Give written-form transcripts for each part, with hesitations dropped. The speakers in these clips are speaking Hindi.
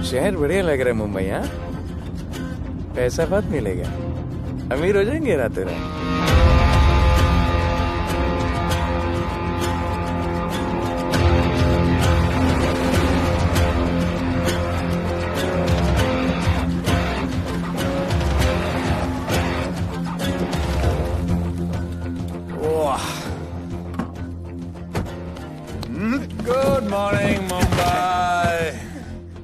शहर बढ़िया लग रहा है मुंबई। हाँ, पैसा बहुत मिलेगा, अमीर हो जाएंगे रातों रात। Good morning Mumbai.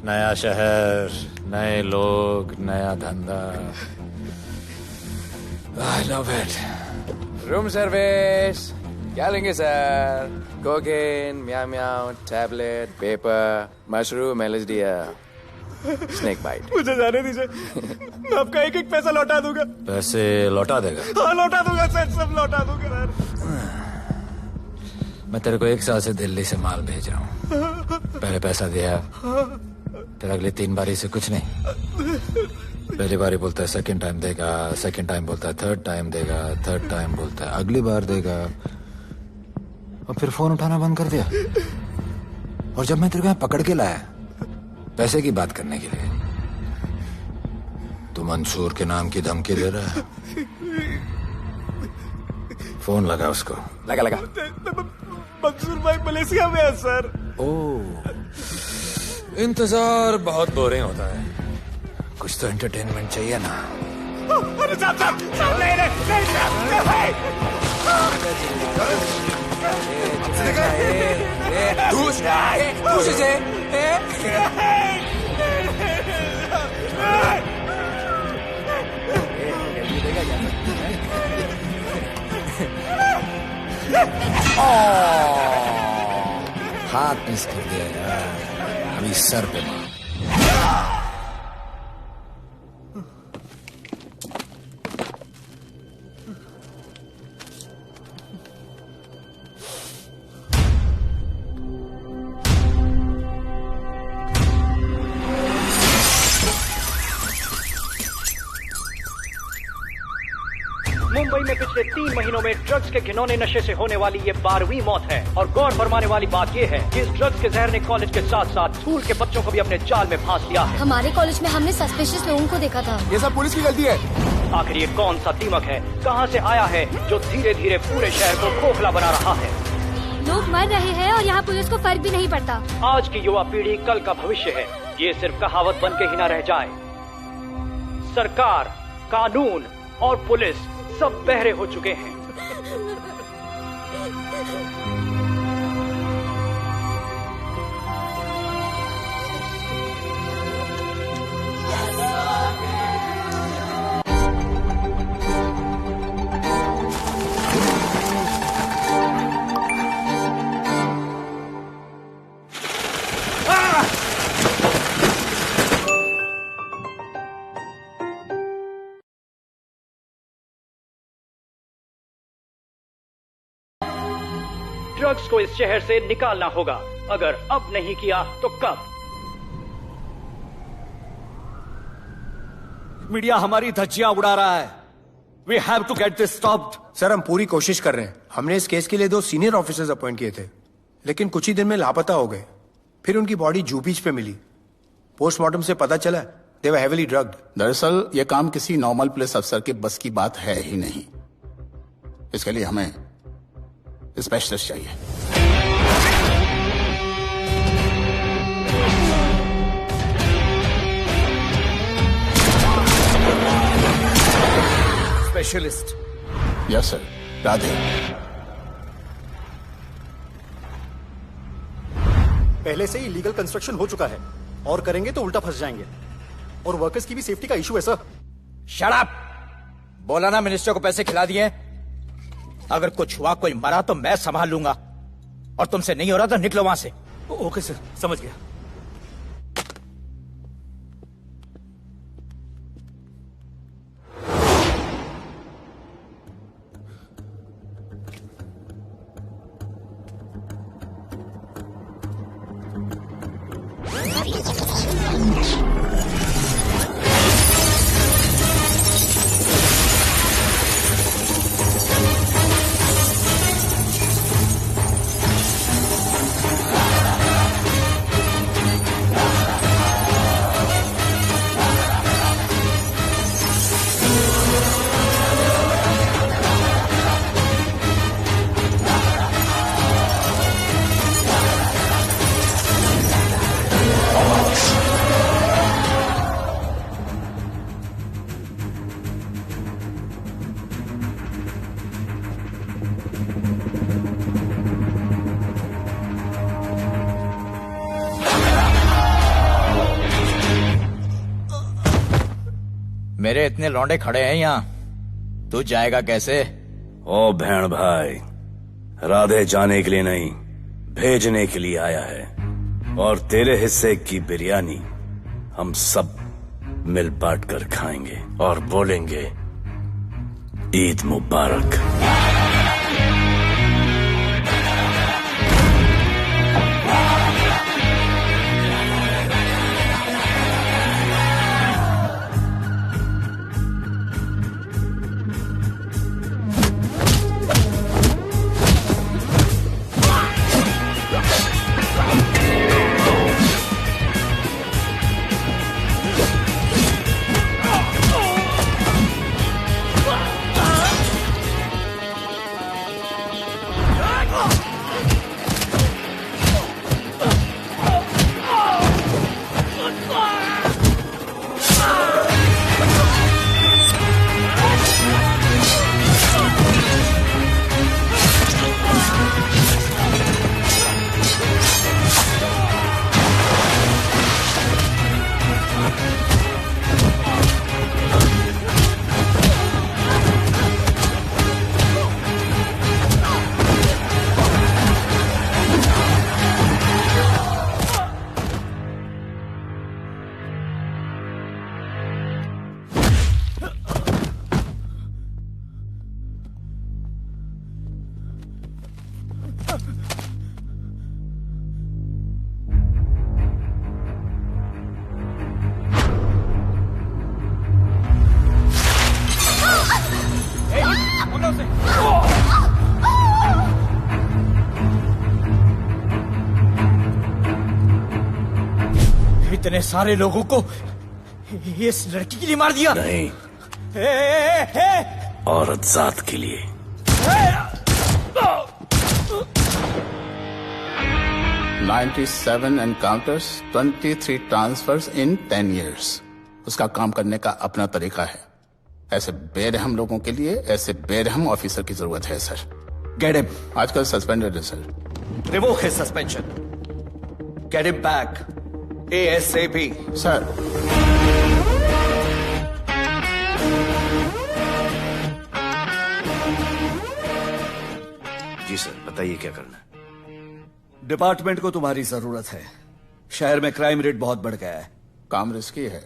नया शहर, नए लोग, नया धंधा। I love it. Room service क्या लेंगे sir? Cocaine, meow meow, tablet, paper, mushroom, LSD, snake bite. मुझे जाने दीजिए, मैं आपका एक एक पैसा लौटा दूंगा। पैसे लौटा देगा? हाँ लौटा दूंगा सर, सब लौटा दूंगा सर। मैं तेरे को 1 साल से दिल्ली से माल भेज रहा हूँ। पहले पैसा दिया, फिर अगली 3 बारी से कुछ नहीं। पहली बारी बोलता है सेकंड टाइम देगा, सेकंड टाइम बोलता है थर्ड टाइम देगा, थर्ड टाइम बोलता है अगली बार देगा, और फिर फोन उठाना बंद कर दिया। और जब मैं तेरे को यहाँ पकड़ के लाया पैसे की बात करने के लिए, तू मंसूर के नाम की धमकी दे रहा है। फोन लगा उसको। लगा लगा। मंसूर भाई मलेशिया में है सर। ओह, इंतजार बहुत बोरिंग होता है, कुछ तो एंटरटेनमेंट चाहिए ना। अरे साहब साहब साहब नहीं नहीं हाथ मिस कर दिया यार, अभी सर पे मार। मुंबई में पिछले 3 महीनों में ड्रग्स के घिनौने नशे से होने वाली ये 12वीं मौत है। और गौर फरमाने वाली बात ये है कि इस ड्रग्स के जहर ने कॉलेज के साथ साथ स्कूल के बच्चों को भी अपने जाल में फांस लिया है। हमारे कॉलेज में हमने सस्पिशियस लोगों को देखा था। ये सब पुलिस की गलती है। आखिर ये कौन सा दीमक है, कहां से आया है, जो धीरे धीरे पूरे शहर को खोखला बना रहा है? लोग मर रहे हैं और यहाँ पुलिस को फर्क भी नहीं पड़ता। आज की युवा पीढ़ी कल का भविष्य है, ये सिर्फ कहावत बन के ही न रह जाए। सरकार, कानून और पुलिस सब बहरे हो चुके हैं। ड्रग्स को इस शहर से निकालना होगा। अगर अब नहीं किया तो कब? मीडिया हमारी धज्जियां उड़ा रहा है। We have to get this stopped. Sir हम पूरी कोशिश कर रहे हैं। हमने इस केस के लिए 2 सीनियर ऑफिसर्स अपॉइंट किए थे, लेकिन कुछ ही दिन में लापता हो गए। फिर उनकी बॉडी जू बीच पे मिली। पोस्टमार्टम से पता चला दे वर हेवीली ड्रग्ड। दरअसल यह काम किसी नॉर्मल पुलिस अफसर के बस की बात है ही नहीं। इसके लिए हमें स्पेशलिस्ट चाहिए। स्पेशलिस्ट? Yes sir. राधे। पहले से ही लीगल कंस्ट्रक्शन हो चुका है और करेंगे तो उल्टा फंस जाएंगे। और वर्कर्स की भी सेफ्टी का इशू है सर। Shut up! बोला ना मिनिस्टर को पैसे खिला दिए। अगर कुछ हुआ, कोई मरा तो मैं संभाल लूंगा, और तुमसे नहीं हो रहा तो निकलो वहां से। ओके सर, समझ गया। मेरे इतने लौंडे खड़े हैं यहाँ, तू जाएगा कैसे? ओ बहन भाई, राधे जाने के लिए नहीं, भेजने के लिए आया है। और तेरे हिस्से की बिरयानी हम सब मिल बांट कर खाएंगे और बोलेंगे ईद मुबारक। इतने सारे लोगों को इस लड़की के लिए मार दिया? नहीं, औरत जात के लिए। $97 encounters, 23 transfers in 10 years. उसका काम करने का अपना तरीका है। ऐसे बेरहम लोगों के लिए ऐसे बेरहम ऑफिसर की जरूरत है सर। Get him. आजकल सस्पेंडेड है sir. Revoke his suspension. Get him back. ASAP. Sir, ji sir, बताइए क्या करना है। डिपार्टमेंट को तुम्हारी जरूरत है। शहर में क्राइम रेट बहुत बढ़ गया है। काम रिस्की है,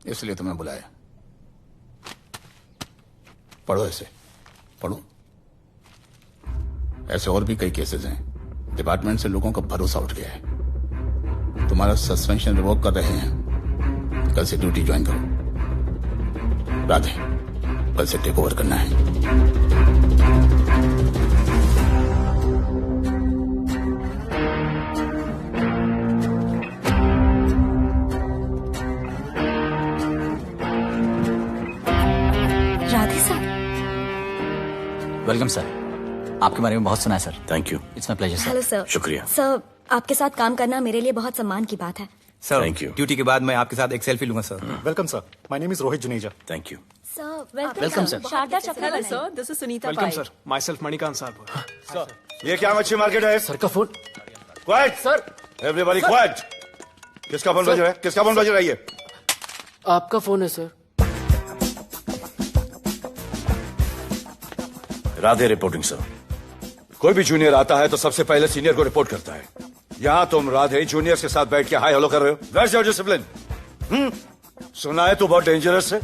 इसलिए तुम्हें बुलाया। पढ़ो ऐसे, पढ़ो। ऐसे और भी कई केसेस हैं। डिपार्टमेंट से लोगों का भरोसा उठ गया है। तुम्हारा सस्पेंशन रिवोक कर रहे हैं। कल से ड्यूटी ज्वाइन करो। राधे, कल से टेक ओवर करना है। राधे सर। Welcome sir. आपके बारे में बहुत सुना है sir. Thank you. It's my pleasure sir. Hello sir. शुक्रिया। सर, आपके साथ काम करना मेरे लिए बहुत सम्मान की बात है। Sir, Thank you. ड्यूटी के बाद मैं आपके साथ एक सेल्फी लूंगा sir. Welcome sir, my name is Rohit Juneja. Thank you. Sir, welcome sir. Sharda Chakra sir, this is Sunita welcome Pai. Sir, my self Manikant sahab. ये क्या मच्छी मार्केट है? सर का phone. Quiet sir. Everybody quiet. किसका फोन बज रहा है? किसका फोन बज रहा है ये? आपका फोन है सर। Radhe reporting sir. कोई भी जूनियर आता है तो सबसे पहले सीनियर को रिपोर्ट करता है। यहाँ तुम राधे जूनियर्स के साथ बैठ के हाय हेलो कर रहे हो। Where's your discipline? सुना है तू बहुत डेंजरस है।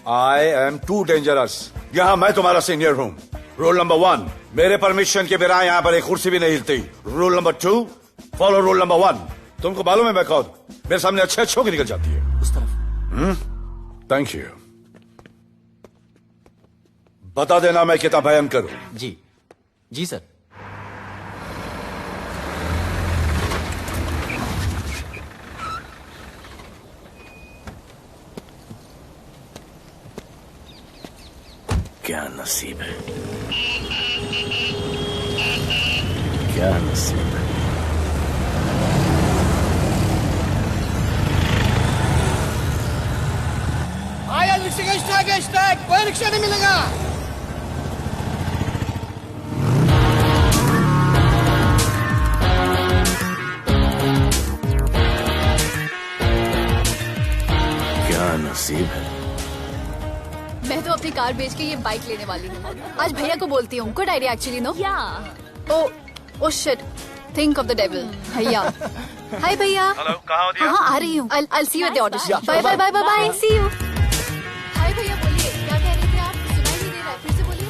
I am too dangerous. यहाँ मैं तुम्हारा सीनियर हूँ। रूल नंबर 1, मेरे परमिशन के बिना यहाँ पर एक कुर्सी भी नहीं हिलती। Rule number 2, follow rule number 1। तुमको मालूम है मैं कौन? मेरे सामने अच्छे अच्छों की निकल जाती है। उस तरफ। Thank you. बता देना मैं कितना भयंकर हूं। जी जी सर। क्या नसीब है, क्या नसीब है। कोई रिक्शा नहीं मिलेगा। क्या नसीब है। अपनी कार बेच के ये बाइक लेने वाली हूँ। आज भैया को बोलती हूँ। Good idea actually, no? Oh shit, think of the devil. भैया, हाय भैया। हेलो, कहाँ हो दिया? हाँ, आ रही हूँ। I'll see you at the auto shop. Bye bye bye bye bye, see you। Hi भैया, बोलिए क्या कह रहे थे आप? सुनाई नहीं दे रहा है, फिर से बोलिए।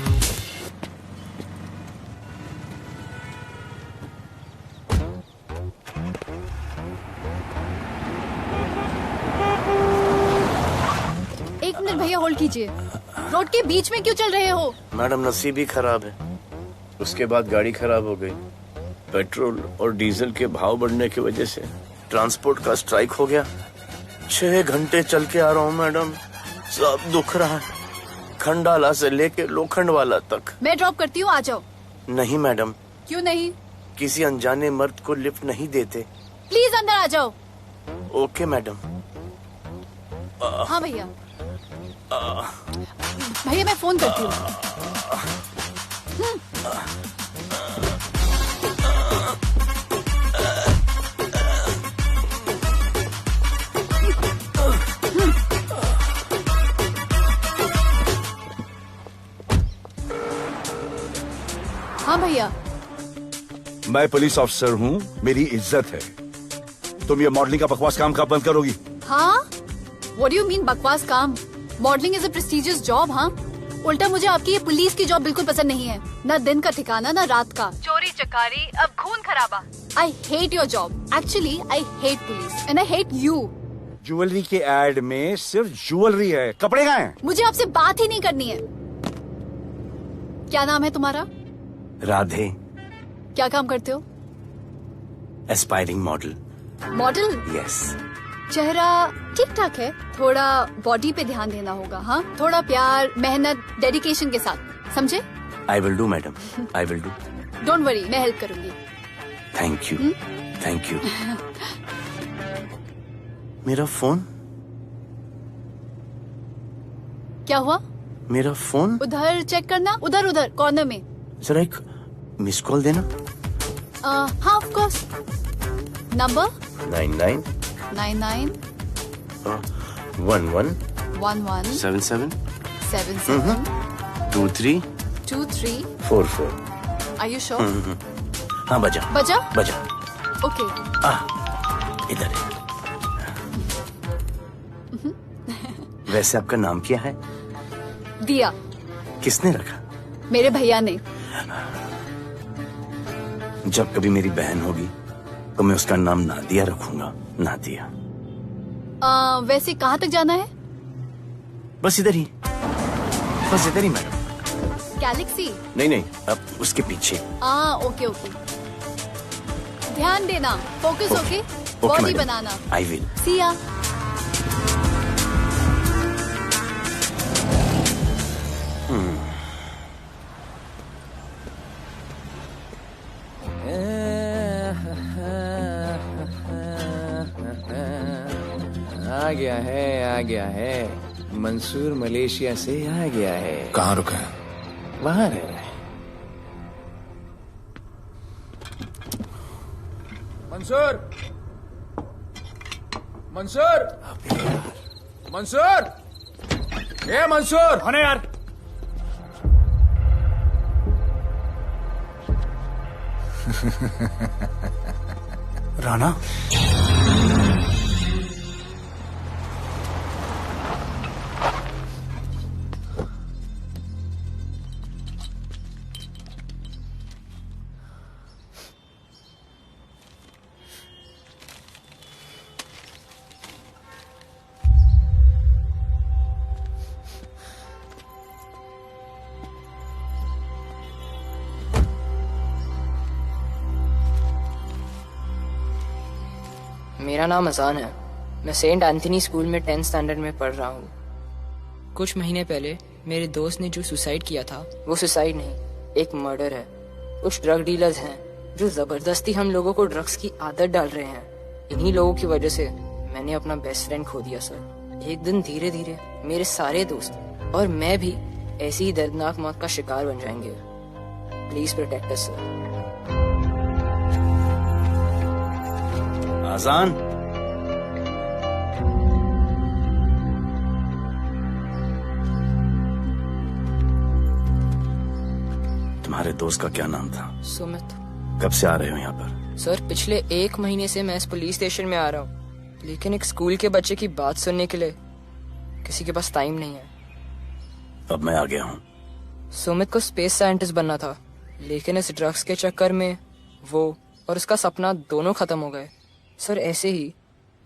एक मिनट भैया, होल्ड कीजिए। रोड के बीच में क्यों चल रहे हो? मैडम नसीब ही खराब है, उसके बाद गाड़ी खराब हो गई। पेट्रोल और डीजल के भाव बढ़ने की वजह से ट्रांसपोर्ट का स्ट्राइक हो गया। 6 घंटे चल के आ रहा हूँ मैडम, सब दुख रहा है, खंडाला से लेके लोखंडवाला तक। मैं ड्रॉप करती हूँ, आ जाओ। नहीं मैडम। क्यों नहीं? किसी अनजाने मर्द को लिफ्ट नहीं देते। प्लीज अंदर आ जाओ। Okay madam. हाँ भैया। भैया मैं फोन करती हूँ। हाँ भैया। मैं पुलिस ऑफिसर हूँ, मेरी इज्जत है। तुम ये मॉडलिंग का बकवास काम कब बंद करोगी? हाँ? What do you mean बकवास काम? Modelling is a prestigious job. हाँ, उल्टा मुझे आपकी ये पुलिस की जॉब बिल्कुल पसंद नहीं है। ना दिन का ठिकाना, ना रात का। चोरी चकारी, अब खून खराबा। I hate your job. Actually, I hate police and I hate you. Jewellery के एड में सिर्फ ज्वेलरी है, कपड़े कहाँ हैं? मुझे आपसे बात ही नहीं करनी है। क्या नाम है तुम्हारा? राधे। क्या काम करते हो? Aspiring model. मॉडल? यस। चेहरा ठीक ठाक है, थोड़ा बॉडी पे ध्यान देना होगा। हाँ, थोड़ा प्यार, मेहनत, डेडिकेशन के साथ, समझे? I will do madam, I will do. Don't worry, मैं हेल्प करूंगी। Thank you, thank you. मेरा फोन? क्या हुआ? मेरा फोन? उधर चेक करना, उधर उधर कॉर्नर में। जरा एक मिस कॉल देना। हाँ of course. Number 99 99 11 11 77 77 23 23 44। Are you sure? हाँ बजा बजा? बजा। ओके। इधर है। वैसे आपका नाम क्या है? दिया। किसने रखा? मेरे भैया ने। जब कभी मेरी बहन होगी तो मैं उसका नाम नादिया रखूंगा। नादिया। वैसे कहाँ तक जाना है? बस इधर ही, बस इधर ही मैडम। गैलेक्सी? नहीं नहीं, अब उसके पीछे। Okay okay. ध्यान देना, फोकस ओके। बॉडी बनाना। I will. See ya. आ गया है। मंसूर मलेशिया से आ गया है। कहाँ रुका है? वहाँ रह रहा है। मंसूर, मंसूर, मंसूर, ये मंसूर। होने यार। राणा, मेरा नाम अजान है। मैं सेंट एंथनी स्कूल में 10th स्टैंडर्ड में पढ़ रहा हूँ। कुछ महीने पहले मेरे दोस्त ने जो सुसाइड किया था, वो सुसाइड नहीं, एक मर्डर है। कुछ ड्रग डीलर्स हैं जो जबरदस्ती हम लोगों को ड्रग्स की आदत डाल रहे हैं। इन्हीं लोगों की वजह से मैंने अपना बेस्ट फ्रेंड खो दिया सर। एक दिन धीरे धीरे मेरे सारे दोस्त और मैं भी ऐसी ही दर्दनाक मौत का शिकार बन जाएंगे। Please protect us sir. Azaan, तुम्हारे दोस्त का क्या नाम था? सुमित। कब से आ रहे हो यहाँ पर? सर पिछले 1 महीने से मैं इस पुलिस स्टेशन में आ रहा हूँ, लेकिन एक स्कूल के बच्चे की बात सुनने के लिए किसी के पास टाइम नहीं है। अब मैं आ गया हूँ। सुमित को स्पेस साइंटिस्ट बनना था, लेकिन इस ड्रग्स के चक्कर में वो और उसका सपना दोनों खत्म हो गए। सर ऐसे ही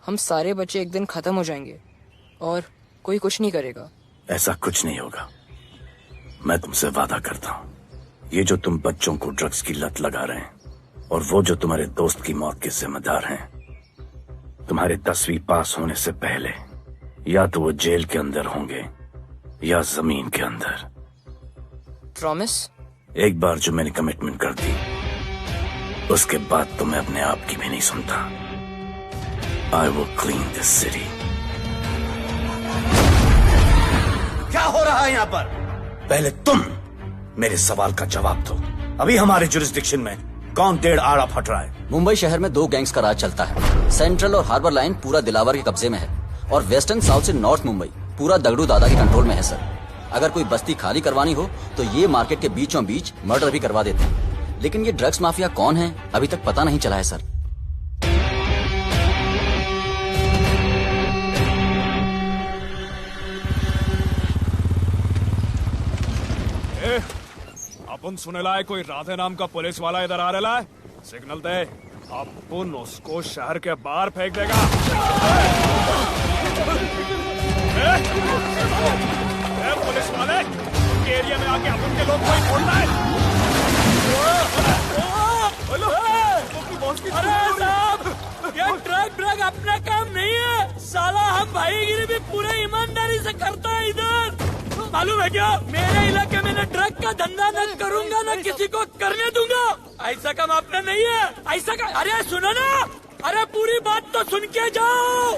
हम सारे बच्चे एक दिन खत्म हो जाएंगे और कोई कुछ नहीं करेगा। ऐसा कुछ नहीं होगा, मैं तुमसे वादा करता हूँ। ये जो तुम बच्चों को ड्रग्स की लत लगा रहे हैं और वो जो तुम्हारे दोस्त की मौत के जिम्मेदार हैं, तुम्हारे 10वीं पास होने से पहले या तो वो जेल के अंदर होंगे या जमीन के अंदर। प्रॉमिस? एक बार जो मैंने कमिटमेंट कर दी, उसके बाद तो मैं अपने आप की भी नहीं सुनता। I will clean this city. क्या हो रहा है यहाँ पर? पहले तुम मेरे सवाल का जवाब दो। अभी हमारे जुरिस्डिक्शन में कौन डेढ़ आड़ा फट रहा है? मुंबई शहर में 2 गैंग्स का राज चलता है। सेंट्रल और हार्बर लाइन पूरा दिलावर के कब्जे में है और वेस्टर्न साउथ से नॉर्थ मुंबई पूरा दगड़ू दादा के कंट्रोल में है सर। अगर कोई बस्ती खाली करवानी हो तो ये मार्केट के बीचों बीच मर्डर भी करवा देते हैं। लेकिन ये ड्रग्स माफिया कौन है अभी तक पता नहीं चला है सर। अपन सुनेला है कोई राधे नाम का पुलिस वाला इधर आ रहा है। सिग्नल दे, अपन उसको शहर के बाहर फेंक देगा। पुलिस वाले एरिया में आके अपन के लोग कोई बोलना है। अरे साहब, ये ड्रग अपना काम नहीं है साला। हम भाईगिरी भी पूरे ईमानदारी से करता है इधर। मालूम है क्या, मेरे इलाके में न ड्रग का धंधा न करूंगा न किसी को करने दूंगा। ऐसा काम अपना नहीं है। ऐसा का अरे सुनो ना, अरे पूरी बात तो सुन के जाओ।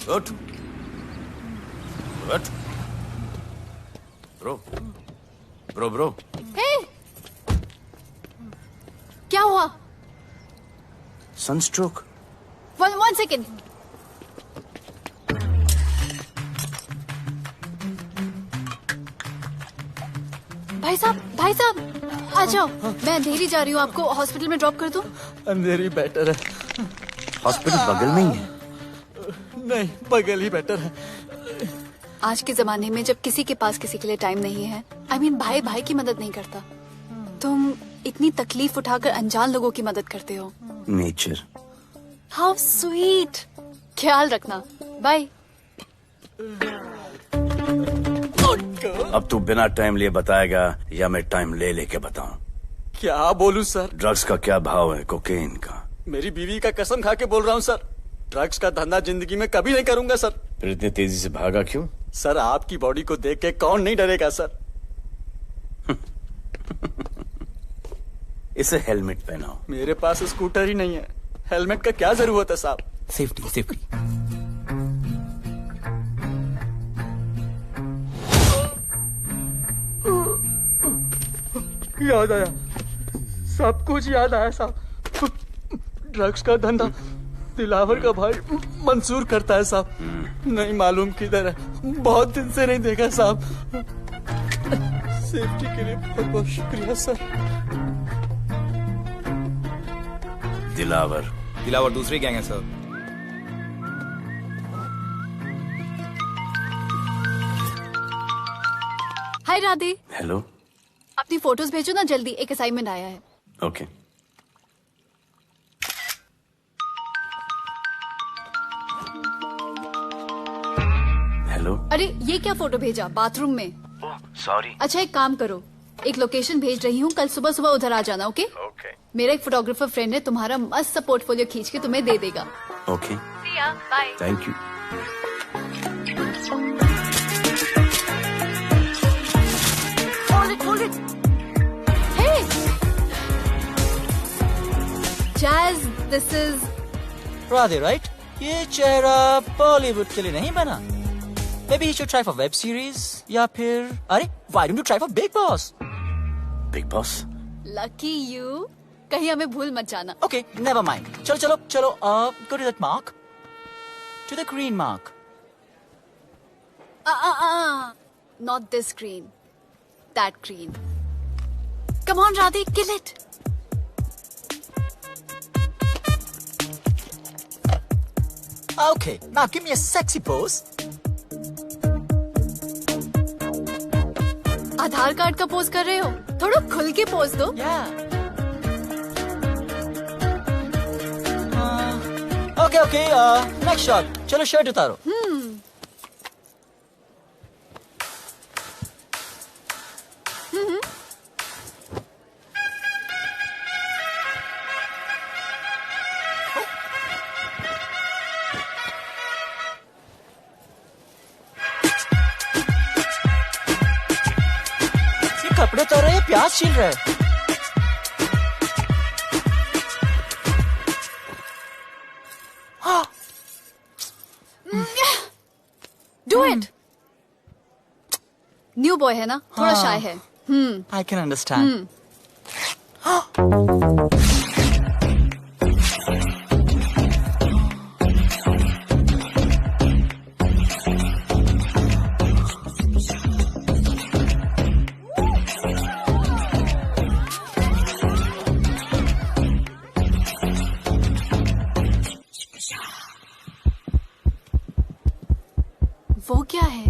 उठ, उठ। ब्रो। हे! क्या हुआ? सनस्ट्रोक। One second. भाई साहब, आ जाओ। मैं अंधेरी जा रही हूँ, आपको हॉस्पिटल में ड्रॉप कर दूं? अंधेरी बेटर है। हॉस्पिटल बगल में ही है? नहीं, बगल ही बेटर है। आज के जमाने में जब किसी के पास किसी के लिए टाइम नहीं है, I mean, भाई की मदद नहीं करता। तुम इतनी तकलीफ उठाकर अनजान लोगों की मदद करते हो। नेचर। How sweet. ख्याल रखना। बाय। अब तू बिना टाइम लिए बताएगा या मैं टाइम ले लेके बताऊं? क्या बोलूं सर? ड्रग्स का क्या भाव है कोकेन का? मेरी बीवी का कसम खा के बोल रहा हूँ सर, ड्रग्स का धंधा जिंदगी में कभी नहीं करूंगा सर। फिर इतनी तेजी से भागा क्यों? सर आपकी बॉडी को देख के कौन नहीं डरेगा सर। इसे हेलमेट पहनाओ। मेरे पास स्कूटर ही नहीं है, हेलमेट का क्या जरूरत है साहब? सेफ्टी। याद आया, सब कुछ याद आया साहब। ड्रग्स का धंधा दिलावर का भाई मंसूर करता है साहब। नहीं मालूम किधर है, बहुत दिन से नहीं देखा साहब। सेफ्टी के लिए बहुत बहुत शुक्रिया सर। दिलावर दूसरी गैंग है सर। हाय राधे। हेलो। अपनी फोटोज भेजो ना जल्दी, एक असाइनमेंट आया है। ओके। हेलो। अरे ये क्या फोटो भेजा बाथरूम में? सॉरी। अच्छा एक काम करो, एक लोकेशन भेज रही हूँ, कल सुबह सुबह उधर आ जाना। ओके? मेरा एक फोटोग्राफर फ्रेंड है, तुम्हारा मस्त सा पोर्टफोलियो खींच के तुम्हें दे देगा। Okay. Bye. Thank you. Jazz, this is Radhe, right? ये चेहरा बॉलीवुड के लिए नहीं बना. Maybe you should try for web series या फिर अरे why don't you try for Big Boss? Big Boss? lucky you. कहीं हमें भूल मत जाना. Okay, never mind. चलो. Go to that mark. To the green mark. Not this green. That green. Come on, Radhe, kill it. Okay, now give me a sexy pose. Aadhaar card का पोज कर रहे हो? थोड़ा खुल के पोज दो. Okay. Next shot. चलो शर्ट उतारो. कपड़े उतार रहे हैं, प्याज छील रहे हैं. Do it. न्यू बॉय है ना, थोड़ा शाय है. I can understand. वो क्या है?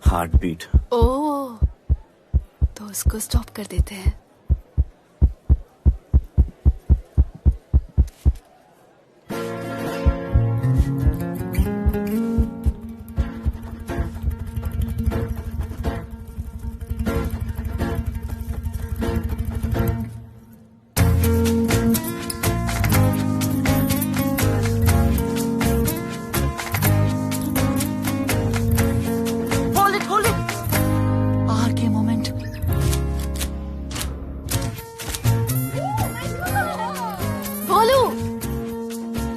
Heart beat. ओह, तो उसको स्टॉप कर देते हैं.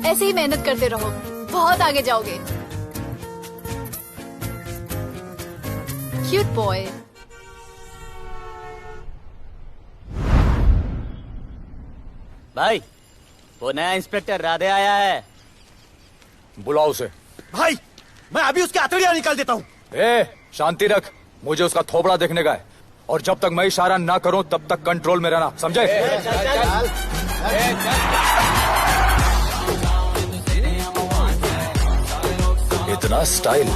ऐसे ही मेहनत करते रहो, बहुत आगे जाओगे. Cute boy. भाई, वो नया इंस्पेक्टर राधे आया है. बुलाओ उसे. भाई, मैं अभी उसके हथेलियां निकाल देता हूँ. शांति रख, मुझे उसका थोबड़ा देखने का है. और जब तक मैं इशारा ना करूं तब तक कंट्रोल में रहना, समझे? इतना स्टाइल.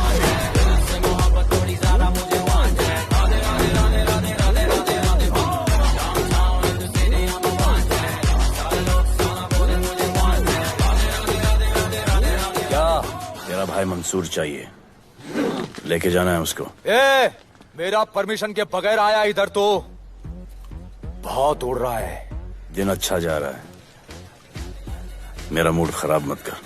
क्या? तेरा भाई मंसूर चाहिए, लेके जाना है उसको. मेरा परमिशन के बगैर आया इधर तो. बहुत उड़ रहा है. दिन अच्छा जा रहा है, मेरा मूड खराब मत कर.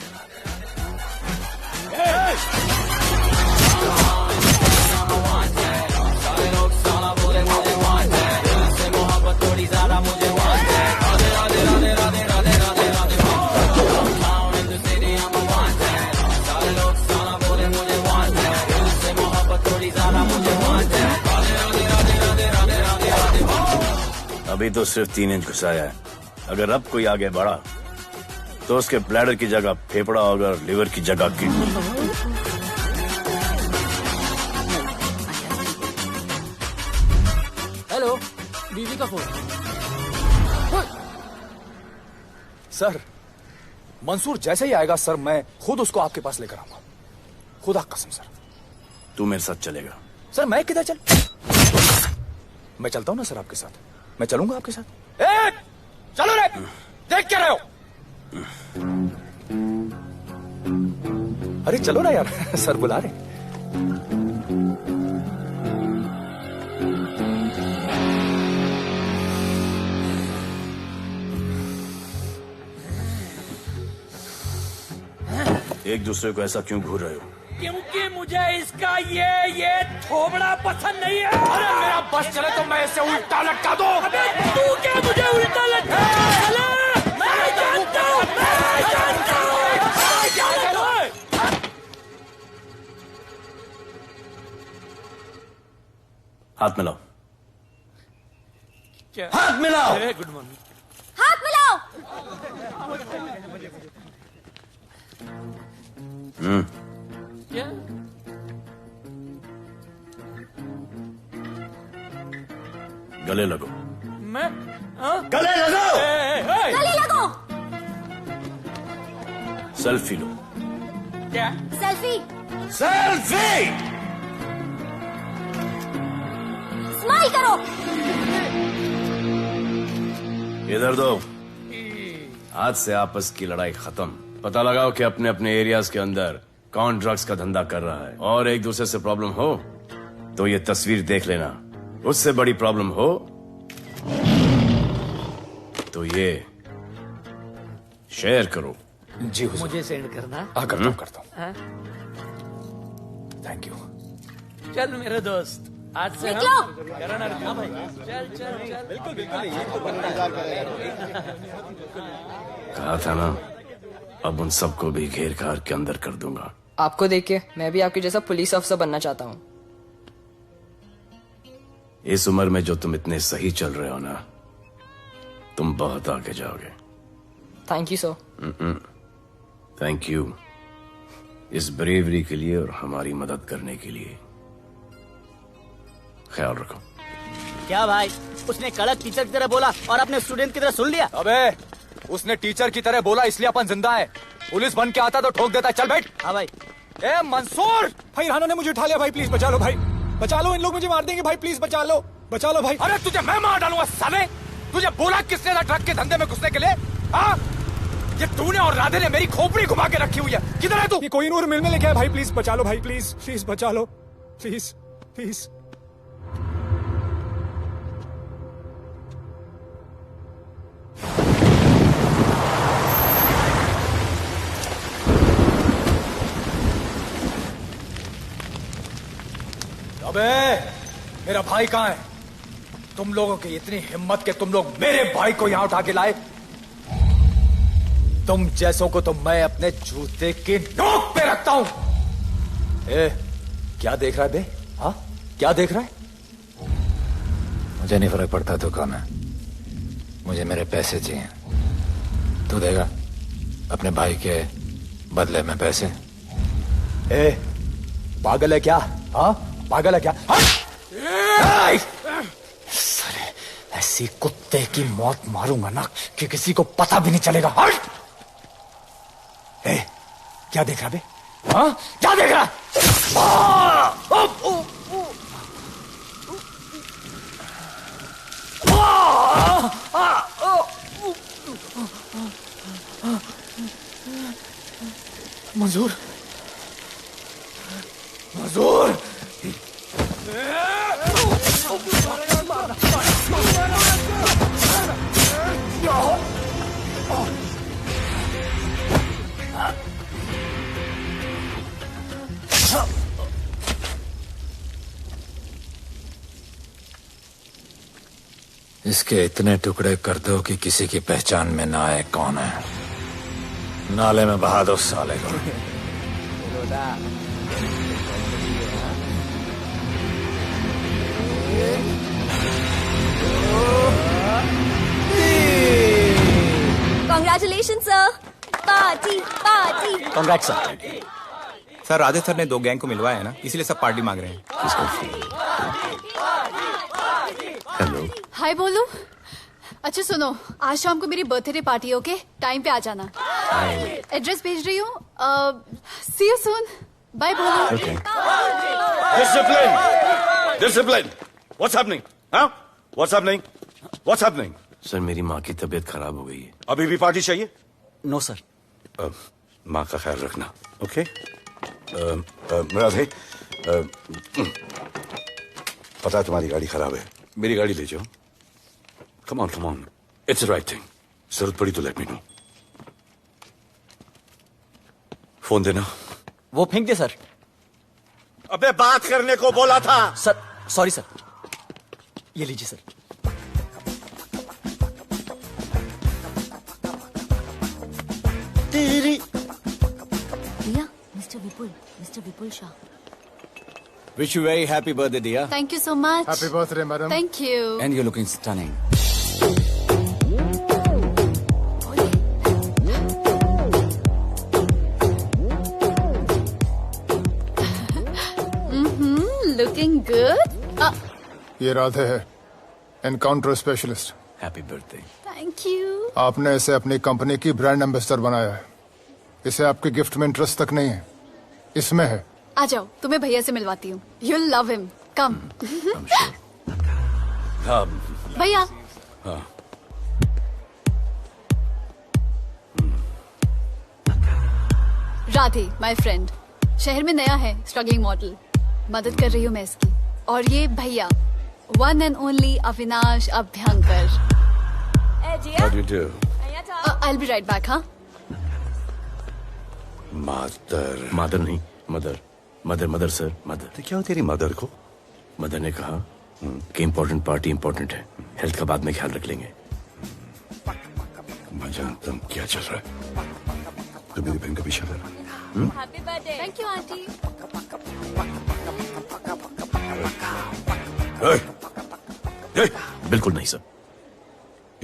अभी तो सिर्फ 3 इंच घुसाया है. अगर अब कोई आगे बढ़ा तो उसके ब्लैडर की जगह फेफड़ा होगा और लिवर की जगह किडनी. हेलो, बीवी का फोन. सर, मंसूर जैसे ही आएगा सर, मैं खुद उसको आपके पास लेकर आऊंगा. खुदा कसम सर. तू मेरे साथ चलेगा? सर मैं किधर मैं चलता हूं ना सर आपके साथ. मैं चलूंगा आपके साथ. चलो रे, देख क्या रहे हो? अरे चलो ना यार, सर बुला रहे. एक दूसरे को ऐसा क्यों घूर रहे हो? क्योंकि मुझे इसका ये थोबड़ा पसंद नहीं है. अरे मेरा बस चले तो मैं इसे उल्टा लटका दूं. अबे तू क्या मुझे उल्टा लटका? हाथ मिलाओ। क्या? हाथ मिलाओ। Good morning. हाथ मिलाओ। क्या? गले लगो। मैं हाँ? गले लगो। गले लगो। सेल्फी लो। क्या? सेल्फी। सेल्फी। स्माइल करो। इधर दो। आज से आपस की लड़ाई खत्म। पता लगाओ कि अपने अपने एरियाज के अंदर कौन ड्रग्स का धंधा कर रहा है, और एक दूसरे से प्रॉब्लम हो तो ये तस्वीर देख लेना। उससे बड़ी प्रॉब्लम हो तो ये शेयर करो। जी हुजूर। मुझे सेंड करना। करता हूँ। हाँ? Thank you. चल मेरे दोस्त, आज से निकलो। हम करण अर्जुन भाई। चल चल चल। बिल्कुल बिल्कुल। कहा था ना, अब उन सबको भी घेर घार के अंदर कर दूंगा। आपको देख के मैं भी आपके जैसा पुलिस ऑफिसर बनना चाहता हूँ। इस उम्र में जो तुम इतने सही चल रहे हो ना, तुम बहुत आगे जाओगे। Thank you sir. Thank you इस ब्रेवरी के लिए और हमारी मदद करने के लिए। ख्याल रखो। क्या भाई, उसने कड़क टीचर की तरह बोला और अपने स्टूडेंट की तरह सुन लिया? अबे उसने टीचर की तरह बोला इसलिए अपन जिंदा है। पुलिस बन के आता तो ठोक देता। चल बैठ। हाँ भाई। ए मंसूर, भाई राना ने मुझे उठा लिया भाई, प्लीज बचा लो भाई, बचा लो, इन लोग मुझे मार देंगे भाई, प्लीज बचा लो भाई। अरे तुझे मैं मार डालूंगा साले। तुझे बोला किसने था ट्रक के धंधे में घुसने के लिए? हाँ, ये तूने और राधे ने मेरी खोपड़ी घुमा के रखी हुई है। किधर है तू? ये कोई नूर मिल में लेके आया भाई, प्लीज बचा लो भाई, प्लीज प्लीज बचा लो, प्लीज प्लीज। अबे मेरा भाई कहाँ है? तुम लोगों की इतनी हिम्मत कि तुम लोग मेरे भाई को यहाँ उठा के लाए। तुम जैसों को तो मैं अपने जूते की नोक पे रखता हूं। ए, क्या देख रहा है बे? हाँ, क्या देख रहा है? मुझे नहीं फर्क पड़ता तू कौन है, मुझे मेरे पैसे चाहिए। तू देगा अपने भाई के बदले में पैसे? ए, पागल है क्या? हाँ, पागल है क्या? साले, ऐसी कुत्ते की मौत मारूंगा ना कि किसी को पता भी नहीं चलेगा। ए, क्या देख रहा बे? हाँ, क्या देख रहा? मंजूर, मंजूर। इसके इतने टुकड़े कर दो कि किसी की पहचान में ना आए कौन है। नाले में बहा दो साले को। Congratulation sir, party party. Congrats sir. Sir Radhe sir ने 2 गैंग को मिलवाया है ना, इसीलिए सब पार्टी मांग रहे हैं। हेलो। हाय बोलू। अच्छा सुनो, आज शाम को मेरी बर्थडे पार्टी है, ओके? टाइम पे आ जाना। एड्रेस भेज रही हूँ। सी यू सून। बाय बोलू। Discipline! Discipline! What's happening? Huh? What's happening? What's happening? Sir मेरी माँ की तबीयत खराब हो गई है। अभी भी पार्टी चाहिए? No sir. माँ का ख्याल रखना, ओके? राधे, पता है तुम्हारी गाड़ी खराब है, मेरी गाड़ी ले जाओ। Come on, it's right thing. जरूरत पड़ी तो लेट मी नो। फोन देना। वो फेंक दे सर। अबे बात करने को बोला था। Sir sorry sir. ये लीजिए सर। भैया, mister Vipul Shah. Wish you very happy birthday, dear. Thank you so much. Happy birthday, madam. Thank you. And you're looking stunning. Looking good. ये राधे है, encounter specialist. Happy birthday. Thank you. आपने इसे अपनी कंपनी की ब्रांड एम्बेसडर बनाया है। इसे आपके गिफ्ट में इंटरेस्ट तक नहीं है, इसमें है। आ जाओ, तुम्हें भैया से मिलवाती हूँ। You'll love him. Come. भैया। Radhe, my friend. शहर में नया है, स्ट्रगलिंग मॉडल। मदद कर रही हूँ मैं इसकी। और ये भैया, one and only Avinash Abhyankar. How do you do? I'll be right back, हाँ? मदर नहीं, मदर सर, मदर। तो क्या हो तेरी मदर को? मदर ने कहा कि इम्पोर्टेंट पार्टी इम्पोर्टेंट है, हेल्थ का बाद में ख्याल रख लेंगे। मैं जानता हूँ क्या चल रहा है। तो मेरी बहन का पीछा कर। Happy birthday. Thank you, auntie. बिल्कुल नहीं सर।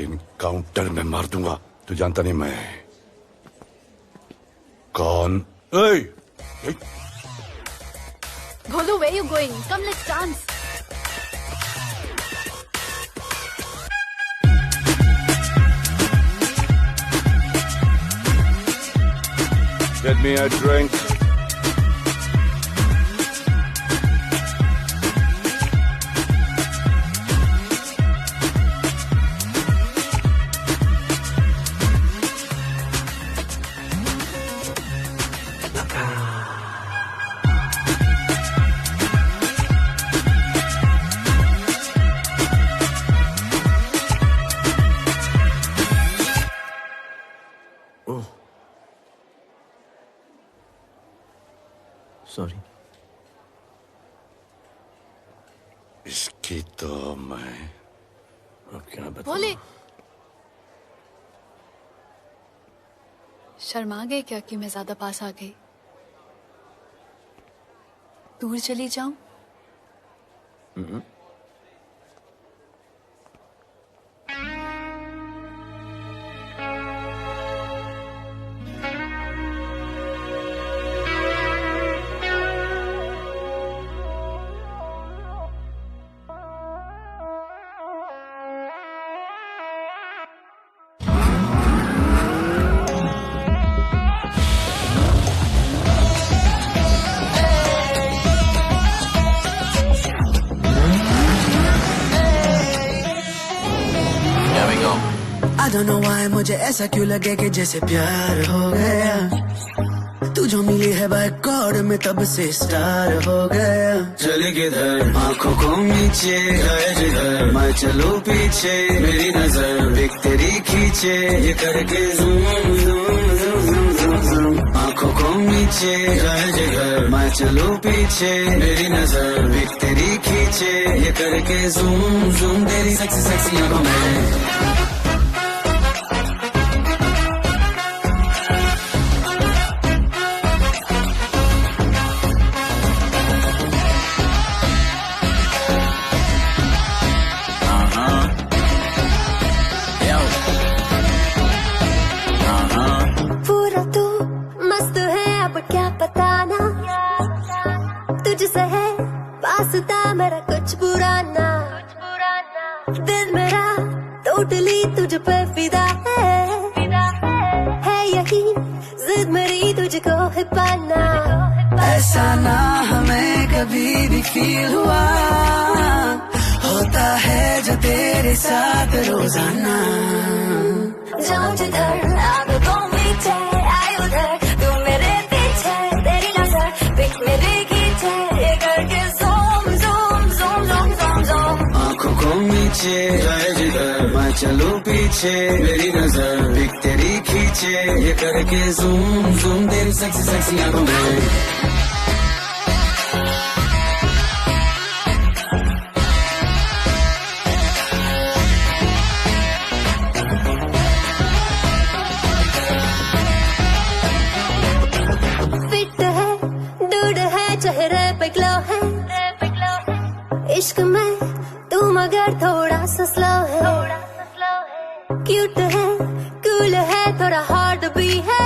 इनकाउंटर में मार दूंगा। तू जानता नहीं मैं कौन? Bholu, where you going? Come, let's dance. Get me a drink. Sorry. इसकी तो मैं अब क्या बताऊं? बोले। शर्मा गए क्या कि मैं ज्यादा पास आ गई? दूर चली जाऊं? I don't know why मुझे ऐसा क्यों लगे कि जैसे प्यार हो गया। तू जो मिली है बाय गॉड में तब से स्टार हो गया। चले किधर आंखों को नीचे गए जिधर मैं चलूं पीछे मेरी नजर एक तेरी खींचे ये करके zoom zoom zoom zoom zoom. आंखों को नीचे गए जिधर मैं चलूं पीछे मेरी नजर एक तेरी खींचे ये करके ज़ूम ज़ूम तेरी सेक्सी सेक्सी आंखों में। मेरा कुछ बुरा ना दिल मेरा टोटली तुझ पे फिदा है यही जिद मेरी तुझको है पाना। ऐसा ना हमें कभी भी फील हुआ होता है जो तेरे साथ रोजाना। जाऊं जिधर आंखों मीठे आए उधर तू मेरे पीछे तेरी नजर पिक मेरी खींचे ये करके नीचे जाए जिधर मैं चलूं पीछे मेरी नजर एक तेरी खींचे ये करके ज़ूम ज़ूम तेरी सेक्सी सेक्सी आंखों में। फिट है दूध है चेहरे पे ग्लो है इश्क में तू मगर थोड़ा सा स्लो है, क्यूट है, कूल है, थोड़ा हार्ड भी है,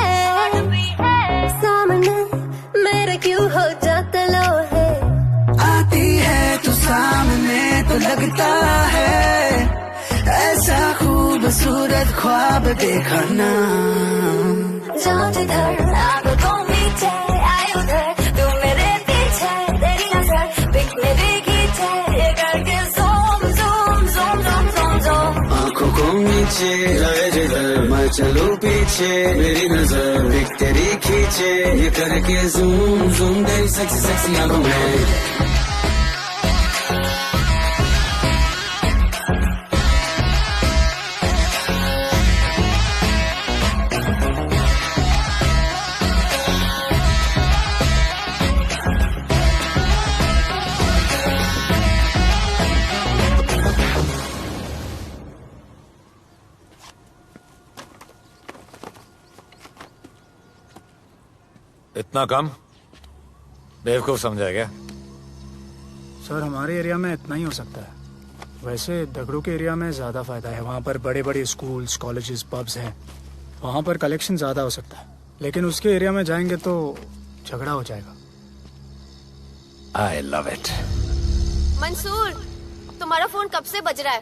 सामने मेरे क्यों हो जाता लो है। आती है तू सामने तो लगता है ऐसा खूबसूरत ख्वाब देखा ना। जाऊं जिधर आंखों को मीचे आए उधर, तू मेरे पीछे तेरी नजर पिक मेरी खींचे, ये करके zoom zoom zoom zoom zoom zoom. आंखों को नीचे आए जिधर मैं चलूं पीछे, मेरी नजर पिक तेरी खींचे, ये करके ज़ूम ज़ूम तेरी सेक्सी सेक्सी आंखों में। इतना कम बेवकूफ समझा क्या? सर हमारे एरिया में इतना ही हो सकता है, वैसे दगड़ू के एरिया में ज्यादा फायदा है। वहाँ पर बड़े बड़े स्कूल्स, कॉलेजेस, पब्स हैं, वहाँ पर कलेक्शन ज्यादा हो सकता है। लेकिन उसके एरिया में जाएंगे तो झगड़ा हो जाएगा। आई लव इट। मंसूर, तुम्हारा फोन कब से बज रहा है?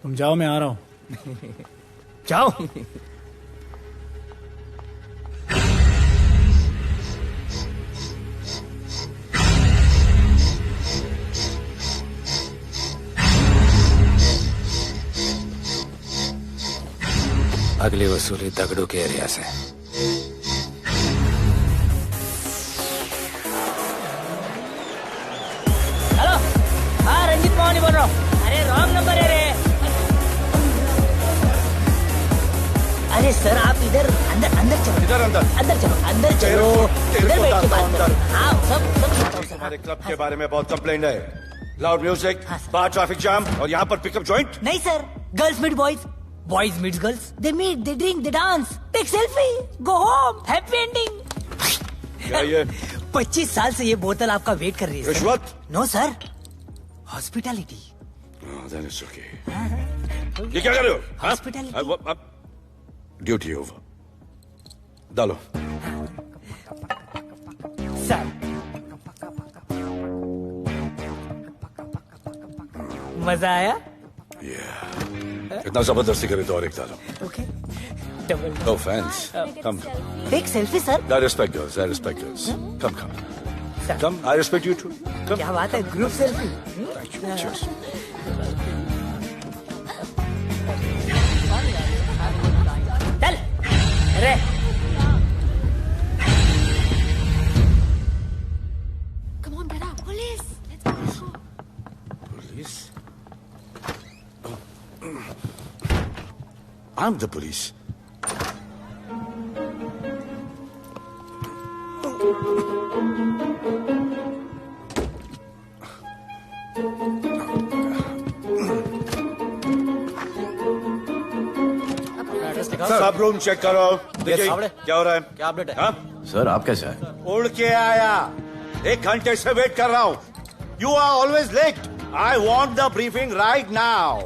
तुम जाओ, मैं आ रहा हूँ। जाओ। अगली वसूली दगड़ू के एरिया से। हेलो, हाँ रंजीत मोहन बोल रहा हूँ। अरे रॉन्ग नंबर है रे। अरे सर आप इधर अंदर अंदर चलो। इधर अंदर अंदर चलो, अंदर चलो, इधर बैठ के बात करो। हाँ सब हमारे क्लब के बारे में बहुत कंप्लेंट है। लाउड म्यूजिक, बाहर ट्रैफिक जाम और यहाँ पर पिकअप जॉइंट। नहीं sir, girls meet boys, boys meet girls, they meet, they drink, they dance, take selfie, go home, happy ending. क्या ये 25 साल से ये बोतल आपका वेट कर रही है। रिश्वत? No sir, hospitality. ये क्या कर रहे हो? हॉस्पिटैलिटी। Duty over. डालो। सर मजा आया? इतना जबरदस्ती करे तो और एक डालो। Okay, double. No fans. Come take selfie sir. I respect girls. I respect girls. Come. Come. I respect you too. Come. क्या बात है, group selfie. Thank you. Cheers. चल रे। Come on, get up, police. Let's go. Police? I'm the police. सब रूम चेक करो। देखिए क्या हो रहा है। क्या अपडेट है? हाँ? सर आप कैसे आए? उड़ के आया, 1 घंटे से वेट कर रहा हूँ। You are always late. I want the briefing right now.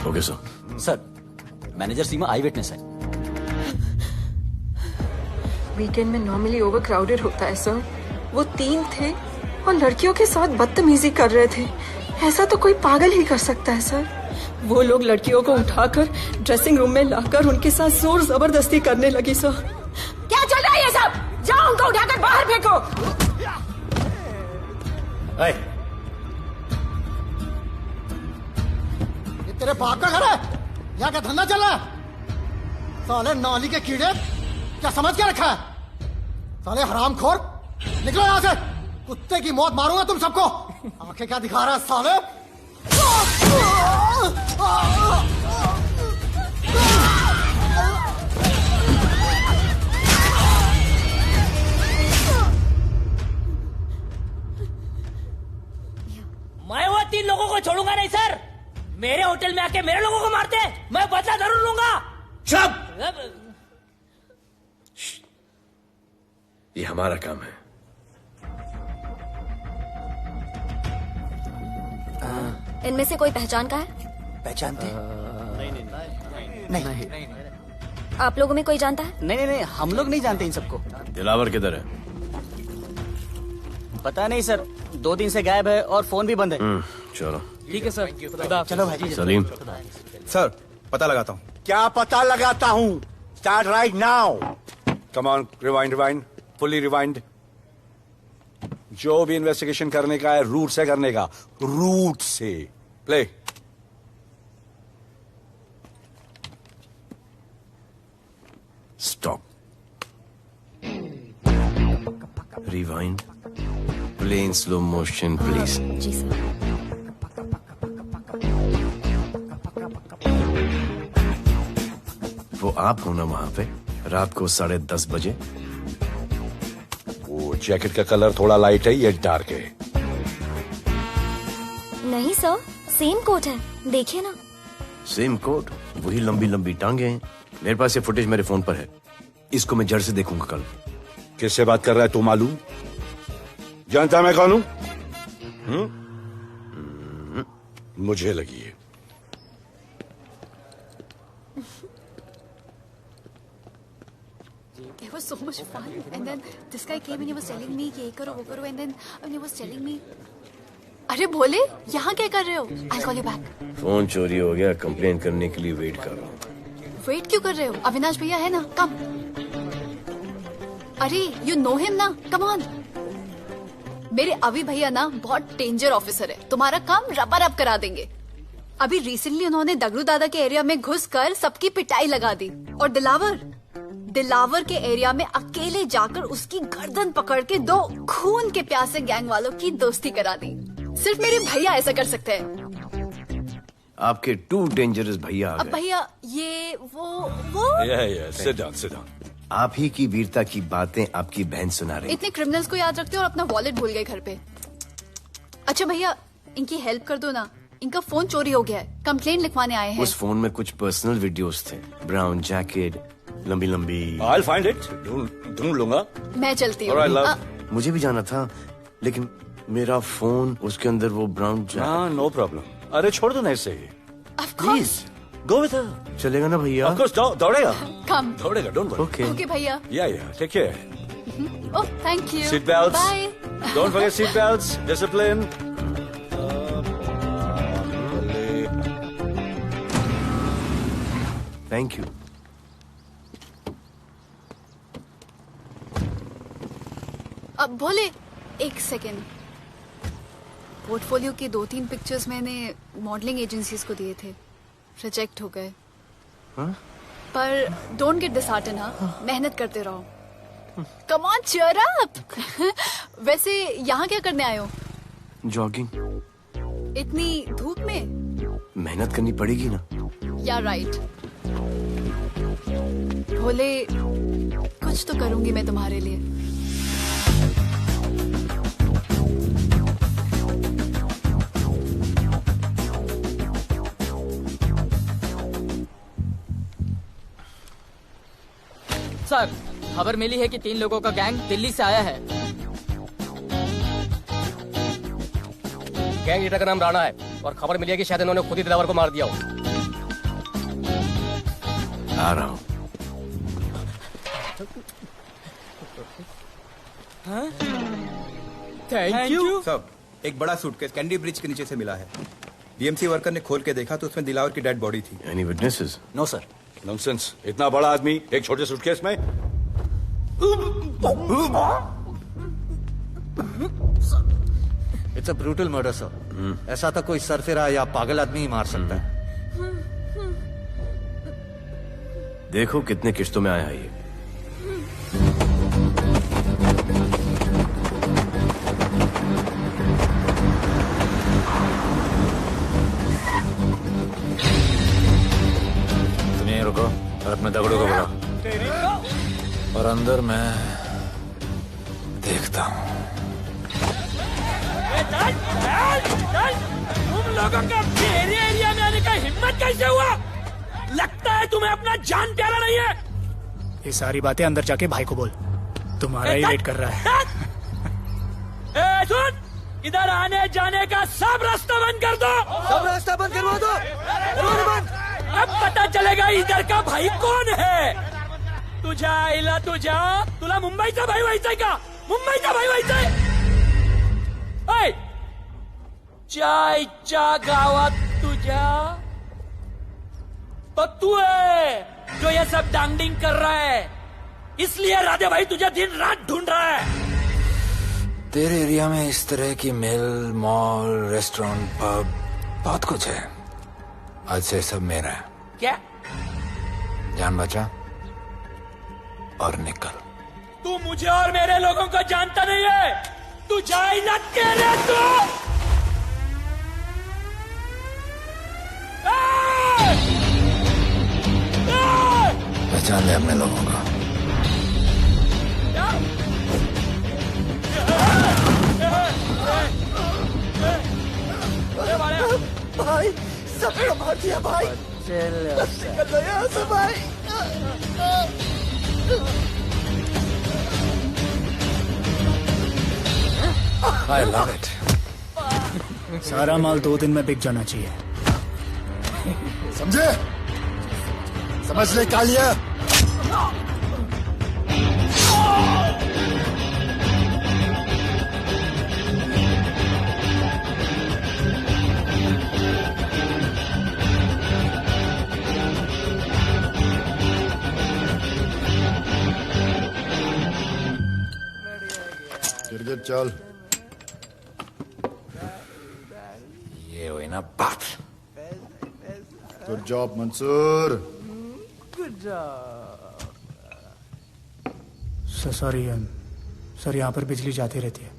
Okay sir. Sir manager Seema eyewitness है। वीकेंड में नॉर्मली ओवर क्राउडेड होता है सर। वो 3 थे और लड़कियों के साथ बदतमीजी कर रहे थे। ऐसा तो कोई पागल ही कर सकता है सर। वो लोग लड़कियों को उठाकर ड्रेसिंग रूम में लाकर उनके साथ जोर जबरदस्ती करने लगी सर। क्या चल रहा है ये सब? जाओ उनको उठाकर बाहर फेंको। ये तेरे बाप का घर है? यहाँ क्या धंधा चल रहा है? साले नाली के कीड़े, क्या समझ के रखा है? साले हरामखोर, निकलो यहाँ से। कुत्ते की मौत मारूंगा तुम सबको। आंखें क्या दिखा रहा है साले? मैं वो 3 लोगों को छोड़ूंगा नहीं सर। मेरे होटल में आके मेरे लोगों को मारते, मैं बदला जरूर लूंगा। चुप! ये हमारा काम है। इनमें से कोई पहचान का है? पहचानते हैं? नहीं। आप लोगों में कोई जानता है? नहीं, हम लोग नहीं जानते इन सबको। दिलावर किधर है? पता नहीं सर, 2 दिन से गायब है और फोन भी बंद है। चलो ठीक है सर, चलो भाई। सलीम। सर पता लगाता हूँ। क्या पता लगाता हूँ? Start right now. Come on, rewind, fully rewind. जो भी इन्वेस्टिगेशन करने का है रूट से करने का, रूट से। Play. Stop. Rewind. Play in slow motion please. जी सर। वो आप हो ना वहां पे रात को 10:30 बजे? वो जैकेट का कलर थोड़ा लाइट है, ये डार्क है। नहीं सर, सेम कोट है, देखिए ना। सेम कोट, वही लंबी लंबी टांगे हैं। मेरे पास ये फुटेज मेरे फोन पर है, इसको मैं जड़ से देखूंगा कल। किससे बात कर रहा है तू? मालूम? जानता मैं कौन हूं? मुझे लगी है। It was so much fun, and then this guy came and he was telling me ये करो वो करो, and then he was telling me, अरे भोले यहाँ क्या कर रहे हो? I'll call you back. Phone चोरी हो गया, कंप्लेन करने के लिए वेट कर रहा हूँ। वेट क्यों कर रहे हो? अविनाश भैया है ना, कम। अरे you know him ना, come on. मेरे अभी भैया ना बहुत डेंजर ऑफिसर है, तुम्हारा काम रबर अप करा देंगे। अभी रिसेंटली उन्होंने दगड़ू दादा के एरिया में घुसकर सबकी पिटाई लगा दी, और दिलावर के एरिया में अकेले जाकर उसकी गर्दन पकड़ के 2 खून के प्यासे गैंग वालों की दोस्ती करा दी। सिर्फ मेरे भैया ऐसा कर सकते हैं। आपके 2 डेंजरस भैया आ अब गए। भैया ये वो सिट डाउन। आप ही की वीरता की बातें आपकी बहन सुना रही। इतने क्रिमिनल्स को याद रखते हो और अपना वॉलेट भूल गए घर पे। अच्छा भैया, इनकी हेल्प कर दो ना, इनका फोन चोरी हो गया है, कंप्लेंट लिखवाने आए हैं। उस फोन में कुछ पर्सनल वीडियोस थे, ब्राउन जैकेट, लंबी लंबी। I'll find it, ढूंढ लूंगा। मैं चलती All right, हूँ। love. मुझे भी जाना था, लेकिन मेरा फोन, उसके अंदर वो ब्राउन जैकेट। हाँ, नो प्रॉब्लम। अरे छोड़ दो ना इसे। Please go with her. चलेगा ना भैया? Of course, दौड़ेगा। कम। दौड़ेगा, डोंट वरी। ओके ओके भैया। Yeah, take care. Oh thank you. Seat belts. Bye. Don't forget seat belts. Discipline. Thank you. अब भोले एक सेकेंड, पोर्टफोलियो के 2-3 पिक्चर्स मैंने मॉडलिंग एजेंसीज को दिए थे, रिजेक्ट हो गए। पर डोंट गेट डिसहार्टन, हाँ, मेहनत करते रहो। Come on cheer up. वैसे यहाँ क्या करने आए हो? जॉगिंग। इतनी धूप में? मेहनत करनी पड़ेगी ना। या राइट। भोले कुछ तो करूंगी मैं तुम्हारे लिए। सर, खबर मिली है कि 3 लोगों का गैंग दिल्ली से आया है। गैंग लीडर का नाम राणा है और खबर मिली है कि शायद इन्होंने खुद ही दिलावर को मार दिया हो। आ रहा हूँ। Thank you. सब एक बड़ा सूटकेस कैंडी ब्रिज के नीचे से मिला है। बीएमसी वर्कर ने खोल के देखा तो उसमें दिलावर की डेड बॉडी थी। Any witnesses? No sir. Nonsense, इतना बड़ा आदमी एक छोटे सूटकेस में। It's a brutal murder sir. ऐसा था कोई सरफिरा या पागल आदमी ही मार सकता है। देखो कितने किश्तों में आया है ये। तुम यहीं रुको और अपने दगड़ों को बुलाओ, और अंदर मैं देखता हूँ। तुम लोगों का मेरे एरिया में आने का हिम्मत कैसे हुआ? लगता है तुम्हें अपना जान प्यारा नहीं है। ये सारी बातें अंदर जाके भाई को बोल, तुम्हारा ही वेट कर रहा है। सुन, इधर आने जाने का सब रास्ता बंद कर दो। सब रास्ता बंद करवा दो। अब पता चलेगा इधर का भाई कौन है। तुझा इला तुझा तुला मुंबईचा भाई व्हायचाय का? मुंबईचा भाई व्हायचाय? चायच्या गावात तुझ्या तो तू है जो ये सब डांगडिंग कर रहा है, इसलिए राधे भाई तुझे दिन रात ढूंढ रहा है। तेरे एरिया में इस तरह की मिल, मॉल, रेस्टोरेंट, पब बहुत कुछ है। आज से सब मेरा है। क्या? जान बचा और निकल। तू मुझे और मेरे लोगों को जानता नहीं है। तू जाए ना तेरे तू। पहचान ले अपने लोगों को। भाई सबको मार दिया भाई। निकल लो यहाँ से भाई। I love it. सारा माल 2 दिन में बिक जाना चाहिए। समझे? समझ ले कालिया। गिरगिट चल। ये हुई ना बात। Good job Mansoor. Good job. Sorry sir, यहाँ पर बिजली जाती रहती है।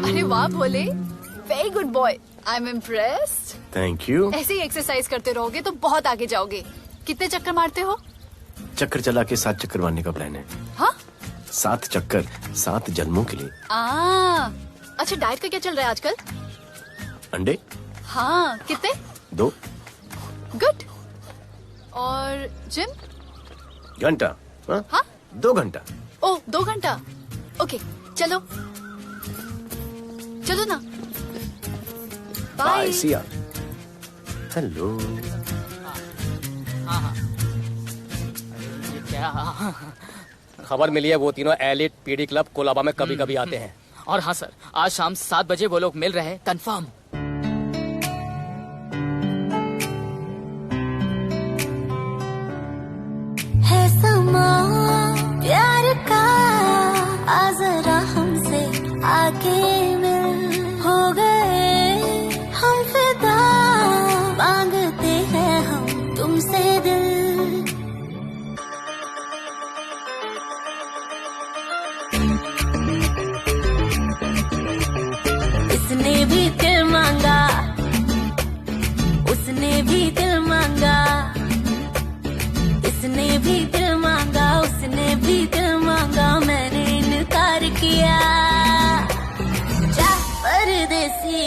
अरे वाह Bhole, very good boy. I am impressed. Thank you. ऐसे ही एक्सरसाइज करते रहोगे तो बहुत आगे जाओगे। कितने चक्कर मारते हो? चक्कर चला के 7 चक्कर मारने का प्लान है। हाँ? 7 चक्कर 7 जन्मों के लिए। अच्छा, डाइट का क्या चल रहा है आजकल? अंडे? हाँ, कितने? 2 गुड। और जिम? घंटा। हाँ? 2 घंटा। ओह, 2 घंटा। ओके, चलो चलो ना। बाय, सी या। हेलो। क्या खबर मिली है? वो तीनों एलिट पीडी क्लब कोलाबा में कभी कभी आते हैं। और हाँ सर, आज शाम 7 बजे वो लोग मिल रहे हैं, कंफर्म। है समा प्यार का, आ जरा हमसे आके मिल। हो गए हम फिदा, मांगते हैं हम तुमसे दिल। इसने भी दिल मांगा, उसने भी दिल मांगा, इसने भी दिल मांगा, उसने भी दिल मांगा, मैंने इनकार किया। जा परदेसी,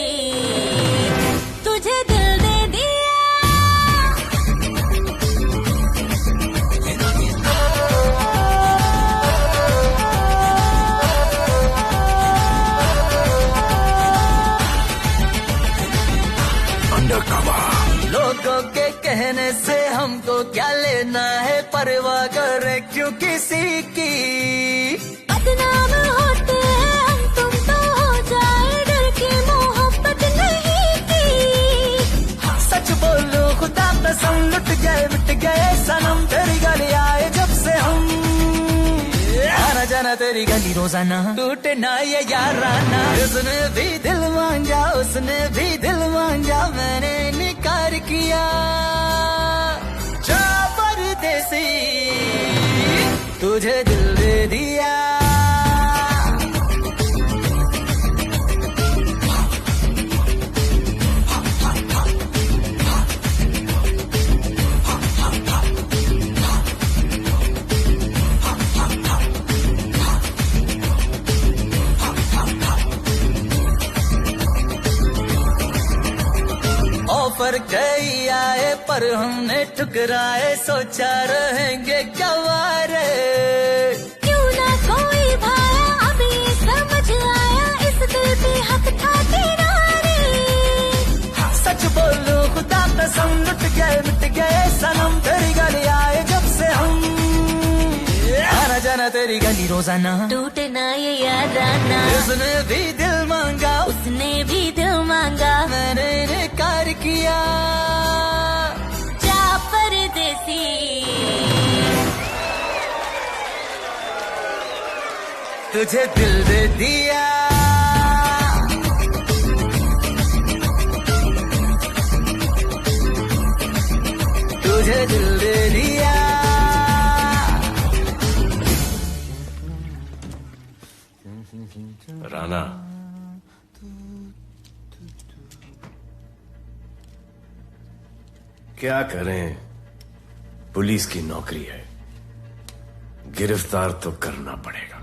तुझे दिल दे दिया। लोगों के कहने से हमको क्या लेना है, परवाह करे क्यों किसी की। बदनाम होते हैं हम, तुम तो हो जाए, डर की मोहब्बत नहीं की। सच बोलो खुदा कसम, लुट गए मिट गए सनम, तेरी गली आए जब से हम। आना जाना जाना तेरी गली रोजाना, टूटे ना ये याराना। उसने भी दिल मांगा, उसने भी दिल मांगा, मैंने निकार किया। जा परदेसी तुझे दिल दे दिया। ऑफर कई आए पर हमने ठुकराए, सोचा रहेंगे क्या वारे। क्यों ना कोई भाया, अब ये समझ आया, इस दिल पे हक था तेरा रे। सच बोलो खुदा कसम, लुट गए मिट गए सनम, तेरी गली आए जब से हम। आना जाना तेरी गली रोजाना, टूटे ना ये याराना। उसने भी दिल मांगा, उसने भी दिल मांगा, मैंने इनकार किया। जा परदेसी तुझे दिल दे दिया। तुझे दिल दे दिया। राना, क्या करें, पुलिस की नौकरी है, गिरफ्तार तो करना पड़ेगा।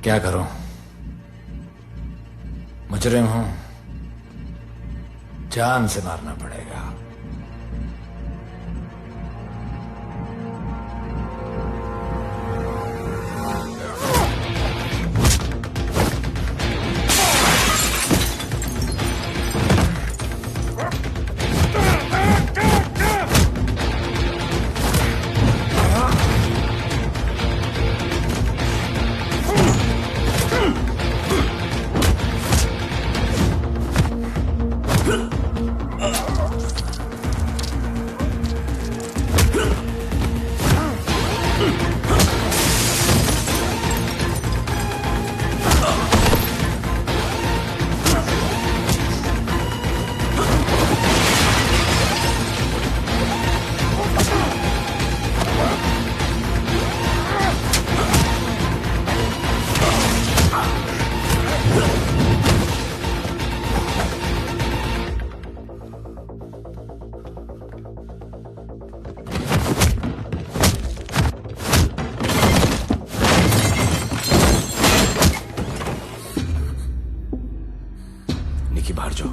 क्या करूं, मुजरिम हूं, जान से मारना पड़ेगा। निकी बाहर जाओ।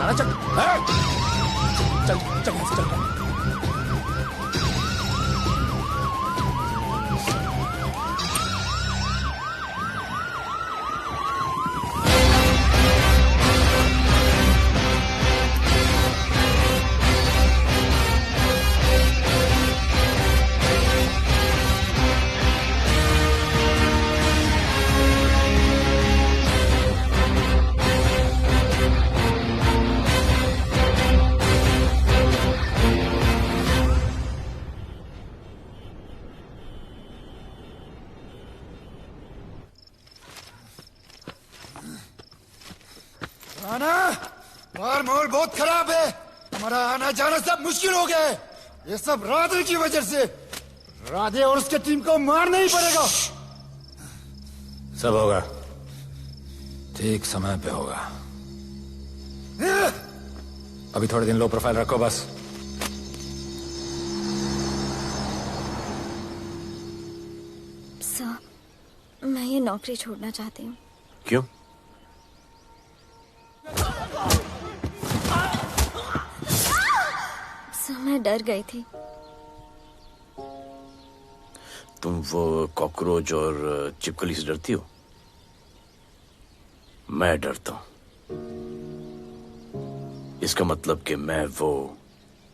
राणा चल चल चल चल चल आना बार माहौल बहुत खराब है। हमारा आना जाना सब मुश्किल हो गया है। ये सब राधे की वजह से। राधे और उसके टीम को मारना ही पड़ेगा। सब होगा, ठीक समय पे होगा। अभी थोड़े दिन लो प्रोफाइल रखो बस। सर, मैं ये नौकरी छोड़ना चाहती हूँ। क्यों? सर, मैं डर गई थी। तुम वो कॉकरोच और चिपकली से डरती हो? मैं डरता हूं। इसका मतलब कि मैं वो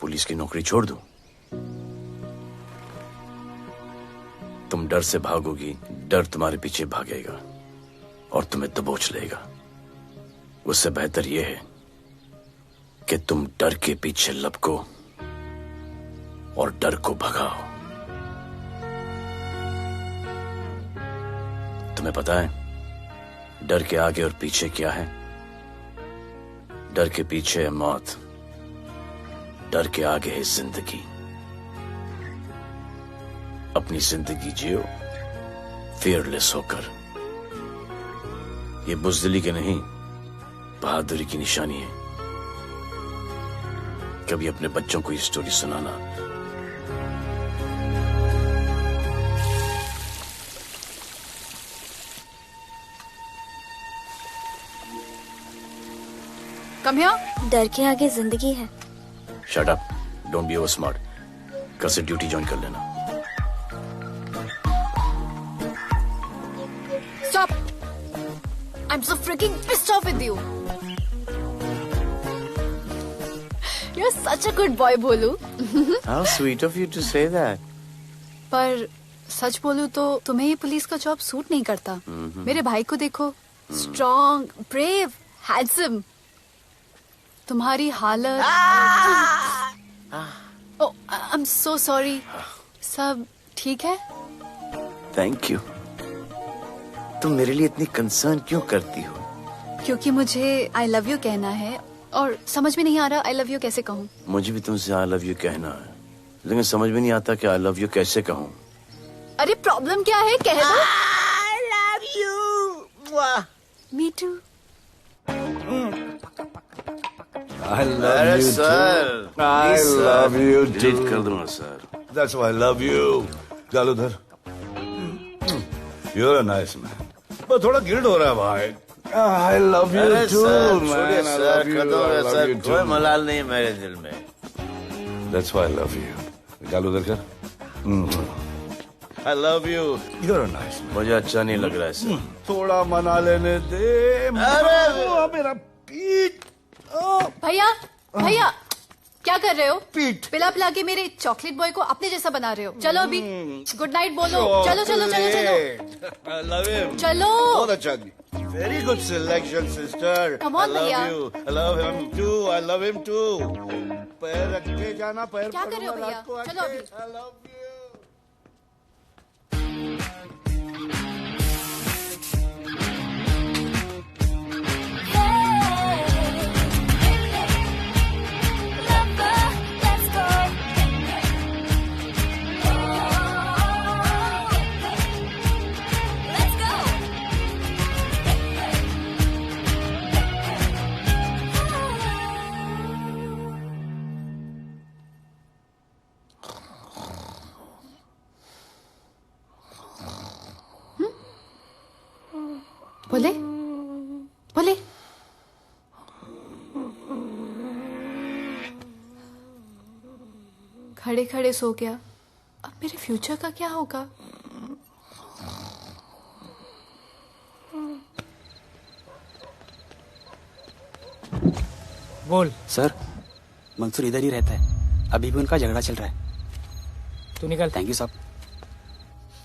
पुलिस की नौकरी छोड़ दूं? तुम डर से भागोगी, डर तुम्हारे पीछे भागेगा और तुम्हें दबोच लेगा। उससे बेहतर यह है कि तुम डर के पीछे लपको और डर को भगाओ। तुम्हें पता है डर के आगे और पीछे क्या है? डर के पीछे है मौत, डर के आगे है जिंदगी। अपनी जिंदगी जियो फियरलेस होकर। ये बुज़दिली की नहीं, बहादुरी की निशानी है। कभी अपने बच्चों को ये स्टोरी सुनाना। Come here. डर के आगे जिंदगी है। Shut up, don't be over smart. कल से ड्यूटी ज्वाइन कर लेना। Stop! I'm so freaking pissed off with you. You're such a good boy, Bholu. How sweet of you to say that. पर सच बोलूं तो तुम्हें ये पुलिस का जॉब सूट नहीं करता। मेरे भाई को देखो, स्ट्रॉन्ग, ब्रेव, हैंडसम। तुम्हारी हालत। ओह, आई एम सो सॉरी। सब ठीक है? Thank you. तुम मेरे लिए इतनी कंसर्न क्यों करती हो? क्योंकि मुझे आई लव यू कहना है और समझ में नहीं आ रहा आई लव यू कैसे कहूँ। मुझे भी तुमसे आई लव यू कहना है, लेकिन समझ में नहीं आता कि आई लव यू कैसे कहूँ। अरे प्रॉब्लम क्या है, कह दो। I love you. Me too. I love you sir, too. I please, sir. love you too. Delete कर दूंगा sir. That's why I love you. चल उधर। You're a nice man. पर थोड़ा गिल्ड हो रहा है भाई। I love you too, man. I love you. I love you too. कोई मलाल नहीं मेरे दिल में। That's why I love you. चल उधर कर। I love you. You're a nice man. मुझे अच्छा नहीं लग रहा है सर। थोड़ा मना लेने दे। मेरा पीठ। भैया, भैया, क्या कर रहे हो? पीठ पिला पिला के मेरे चॉकलेट बॉय को अपने जैसा बना रहे हो। चलो अभी गुड नाइट बोलो। चलो चलो चलो चलो। I love him. चलो। बहुत अच्छा। Very good selection, sister. Come on, I love भैया। you. I love him too. I love him too. पैर रख के जाना, पैर क्या कर रहे हो भैया? चलो अभी। I love you. बोले बोले खड़े खड़े सो गया, अब मेरे फ्यूचर का क्या होगा? बोल। सर, मंसूर इधर ही रहता है, अभी भी उनका झगड़ा चल रहा है। तू निकल। थैंक यू साहब।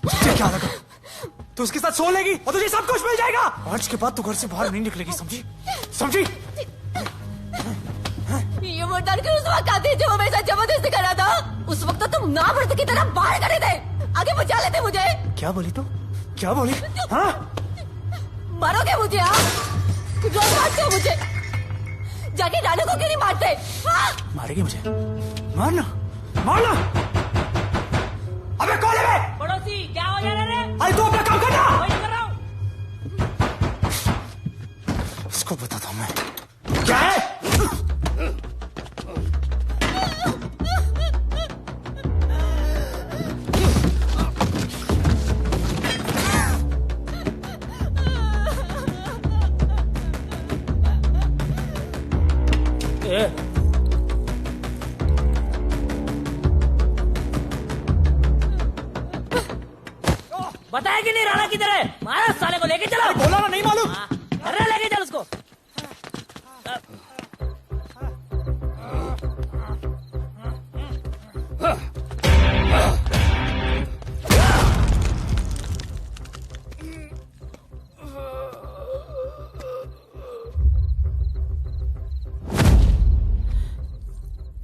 क्या लगा? तू उसके साथ सो लेगी और तुझे सब कुछ मिल जाएगा। आज के बाद तू घर से बाहर नहीं निकलेगी, समझी? समझी? ये वो डर के उस वक्त आती जो वो मेरे साथ जबरदस्ती कर रहा था। उस वक्त तो तुम ना मर्द की तरह बाहर खड़े थे, आगे बचा लेते मुझे। क्या बोली तू? क्या बोली? हाँ? मारोगे मुझे? रोज मारते हो मुझे, जाके रानू को क्यों नहीं मारते? हाँ? मारेगी मुझे? मारना, मारना। अबे कौन है? पड़ोसी, क्या हो जा रहा है? अरे तू अपना काम करना। वही कर रहा हूँ। इसको बताता हूँ मैं क्या है। बताया कि नहीं राणा किधर है? मारा साले को, लेके चलो। बोला ना, नहीं मालूम। अरे लेके चल उसको।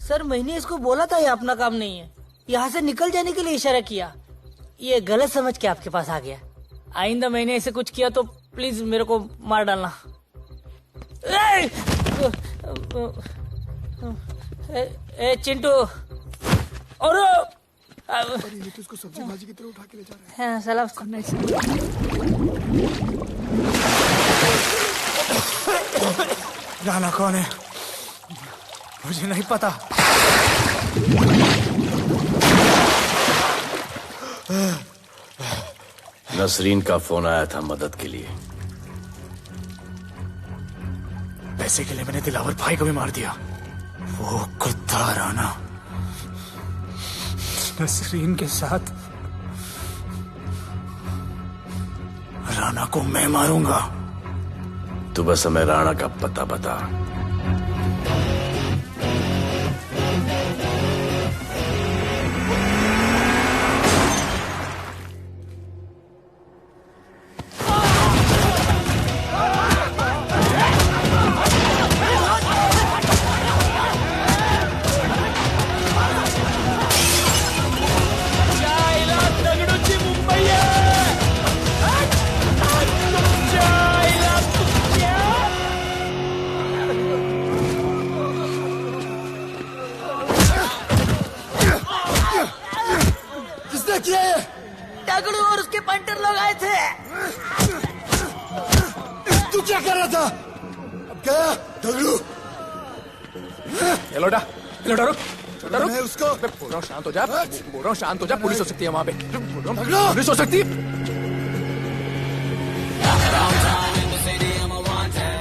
सर, मैंने इसको बोला था ये अपना काम नहीं है, यहाँ से निकल जाने के लिए इशारा किया, ये गलत समझ के आपके पास आ गया। आइंदा मैंने ऐसे कुछ किया तो प्लीज मेरे को मार डालना। ए चिंटू, और ये तो उसको सब्जी भाजी की तरह उठा के ले जा रहा है। हाँ, साला राणा कौन है मुझे नहीं पता। नसरीन का फोन आया था मदद के लिए। पैसे के लिए मैंने दिलावर भाई को भी मार दिया। वो कुत्ता राणा नसरीन के साथ, राणा को मैं मारूंगा। तू बस हमें राणा का पता बता। दगड़ू और उसके पंटर लोग आए थे। तू क्या कर रहा था? अब गया दगड़ू। ये लोटा रुक। मैं उसको बोल रहा हूँ शांत हो जा, बोल रहा हूँ शांत हो जा। पुलिस हो सकती है वहाँ पे, दगड़ू पुलिस हो सकती है।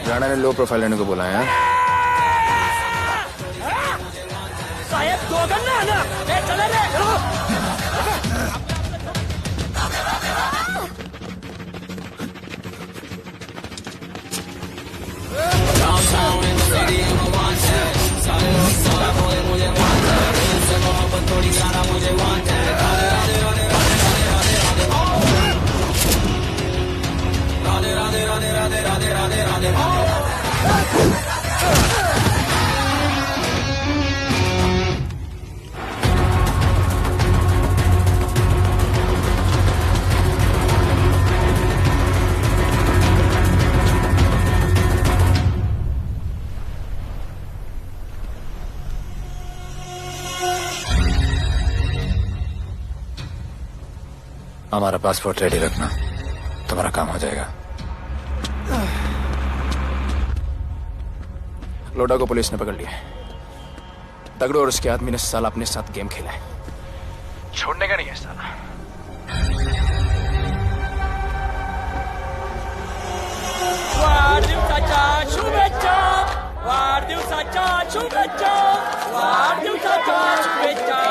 राणा ने लो प्रोफाइल लेने को बोला है। साहब दो गन्ना है ना, चले रे। हमारा पासपोर्ट रेडी रखना, तुम्हारा काम हो जाएगा। लोडा को पुलिस ने पकड़ लिया। दगड़ू और उसके आदमी ने साला अपने साथ गेम खेला है, छोड़ने का नहीं है साला। वाढदिवसाच्या शुभेच्छा, वाढदिवसाच्या शुभेच्छा, वाढदिवसाच्या शुभेच्छा।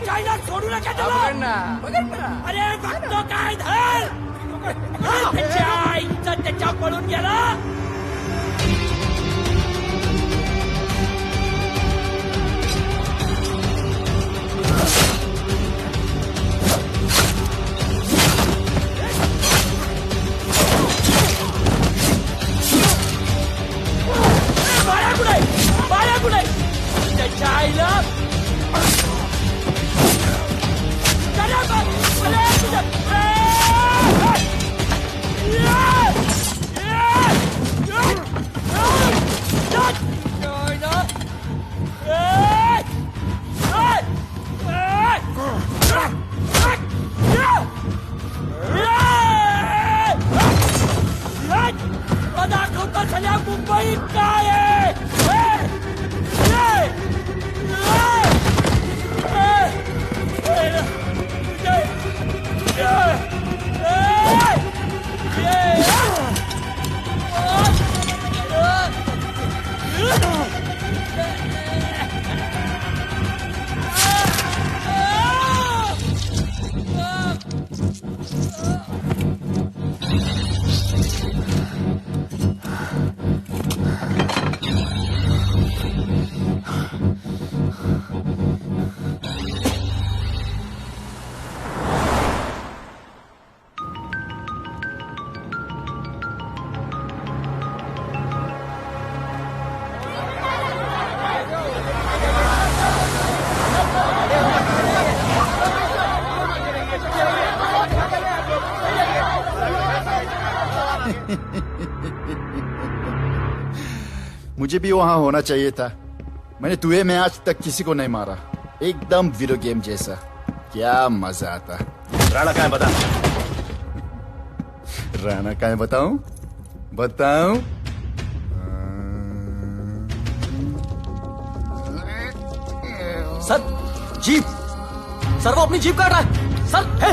चाइना छोड़ू ना क्या चलो अरे वक्त तो का इधर त्याच्या पळून गेला बाया कुठे त्याच्या आईला दाखवता सगळ्या मुंबई काय मुझे भी वहां होना चाहिए था। मैंने तुए में आज तक किसी को नहीं मारा। एकदम वीडियो गेम जैसा। क्या मजा आता। राणा कहाँ है बता। राणा कहाँ है बताऊं? बताऊं? सर जीप सर वो अपनी जीप काट रहा है sir. Hey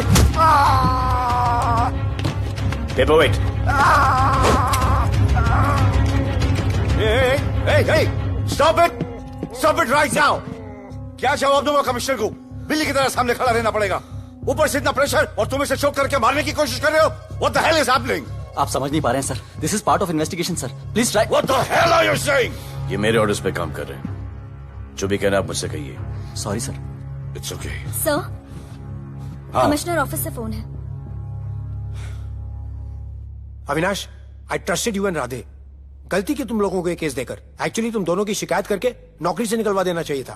paperweight. Hey, stop it right now! क्या जवाब दूंगा कमिश्नर को? बिल्ली की तरह सामने खड़ा रहना पड़ेगा। ऊपर से इतना प्रेशर और तुम इसे चोक करके मारने की कोशिश कर रहे हो। What the hell is happening? आप समझ नहीं पा रहे हैं sir. This is part of investigation sir. Please try. What the hell are you saying? ये मेरे ऑर्डर्स पे काम कर रहे हैं। जो भी कहना आप मुझसे कहिए। Sorry sir. It's okay. Sir हाँ। कमिश्नर ऑफिस से फोन है। Avinash, I trusted you and Radhe. गलती की तुम लोगों को ये केस देकर। एक्चुअली तुम दोनों की शिकायत करके नौकरी से निकलवा देना चाहिए था।